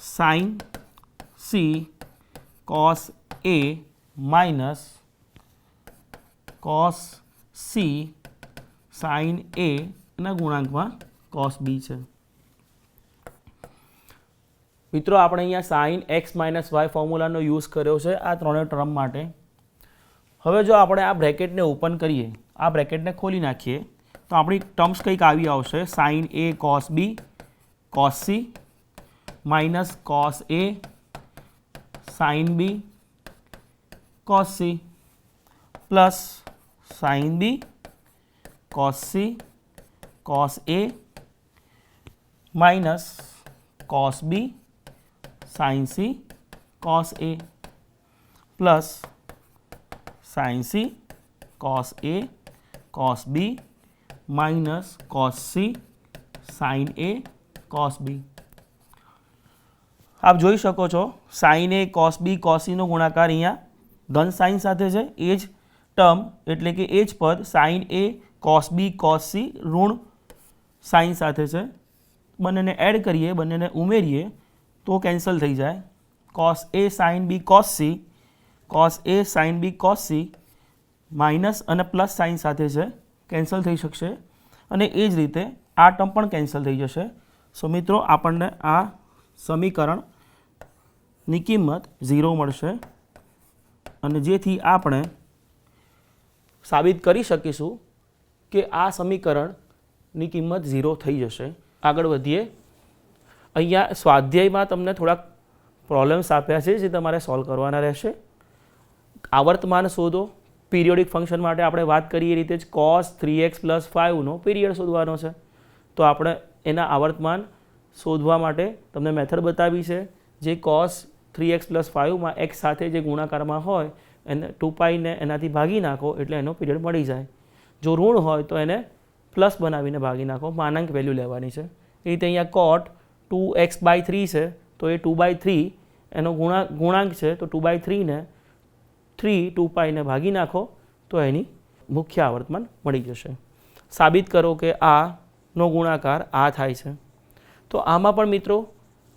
S1: sine C cos A minus cos C sine A એના ગુણાંકમાં કોસ બી છે. મિત્રો આપણે અહીંયા સાઇન એક્સ માઇનસ વાય ફોર્મ્યુલાનો યુઝ કર્યો છે આ ત્રણેય ટર્મ માટે. હવે જો આપણે આ બ્રેકેટને ઓપન કરીએ, આ બ્રેકેટને ખોલી નાખીએ, તો આપણી ટર્મ્સ કંઈક આવી આવશે. Sine A cos B cos C minus cos A sine B cos C plus sine B cos C cos A minus cos B sine C cos A plus sine C cos A cos B minus cos C sine A cos B. આપ જોઈ શકો છો sine A cos B cos સીનો ગુણાકાર અહીંયા ધન sign સાથે છે. એ જ ટર્મ એટલે કે એ જ પદ sine A cos B cos C ઋણ સાઇન સાથે છે. બંનેને એડ કરીએ, બંનેને ઉમેરીએ તો કેન્સલ થઈ જાય. Cos A sine B cos C cos A sine B cos C minus અને પ્લસ સાઇન સાથે છે, કેન્સલ થઈ શકશે, અને એ જ રીતે આ ટર્મ પણ કેન્સલ થઈ જશે. સો મિત્રો આપણને આ સમીકરણની કિંમત 0 મળશે, અને જેથી આપણે સાબિત કરી શકીશું કે આ સમીકરણની કિંમત 0 થઈ જશે. આગળ વધીએ. અહીંયા સ્વાધ્યાયમાં તમને થોડાક પ્રોબ્લેમ્સ આપ્યા છે જે તમારે સોલ્વ કરવાના રહેશે. આવર્તમાન શોધો. પીરિયોડિક ફંક્શન માટે આપણે વાત કરીએ એ રીતે જ cos 3x + 5નો પીરિયડ શોધવાનો છે. તો આપણે એના આવર્તમાન શોધવા માટે તમને મેથડ બતાવી છે, જે cos 3x + 5માં x સાથે જે ગુણાકારમાં હોય એને 2π ને એનાથી ભાગી નાખો એટલે એનો પીરિયડ મળી જાય. જો ઋણ હોય તો એને પ્લસ બનાવીને ભાગી નાખો, માનાંક વેલ્યુ લેવાની છે. એ રીતે અહીંયા cot 2x/3 છે, તો એ 2/3 એનો ગુણાંક છે, તો 2/3 ને 2π ને ભાગી નાખો તો એની મુખ્ય આવર્તમાન મળી જશે. સાબિત કરો કે આનો ગુણાકાર આ થાય છે. તો આમાં પણ મિત્રો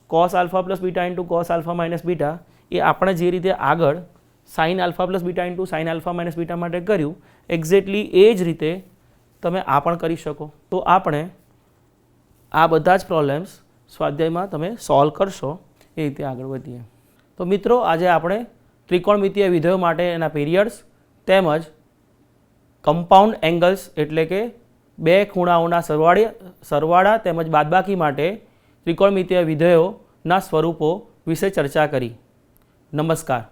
S1: cos α + β * cos α - β એ આપણે જે રીતે આગળ sin α + β * sin α - β માટે કર્યું, એક્ઝેક્ટલી એ જ રીતે તમે આ પણ કરી શકો. તો આપણે આ બધા જ પ્રોબ્લેમ્સ સ્વાધ્યાયમાં તમે સોલ્વ કરશો. એ રીતે આગળ વધીએ. તો મિત્રો, આજે આપણે ત્રિકોણમિતીય વિધેયો માટે એના પીરિયડ્સ તેમજ કમ્પાઉન્ડ એંગલ્સ એટલે કે બે ખૂણાઓના સરવાળા તેમજ બાદબાકી માટે ત્રિકોણમિતીય વિધેયોના સ્વરૂપો વિશે ચર્ચા કરી. નમસ્કાર.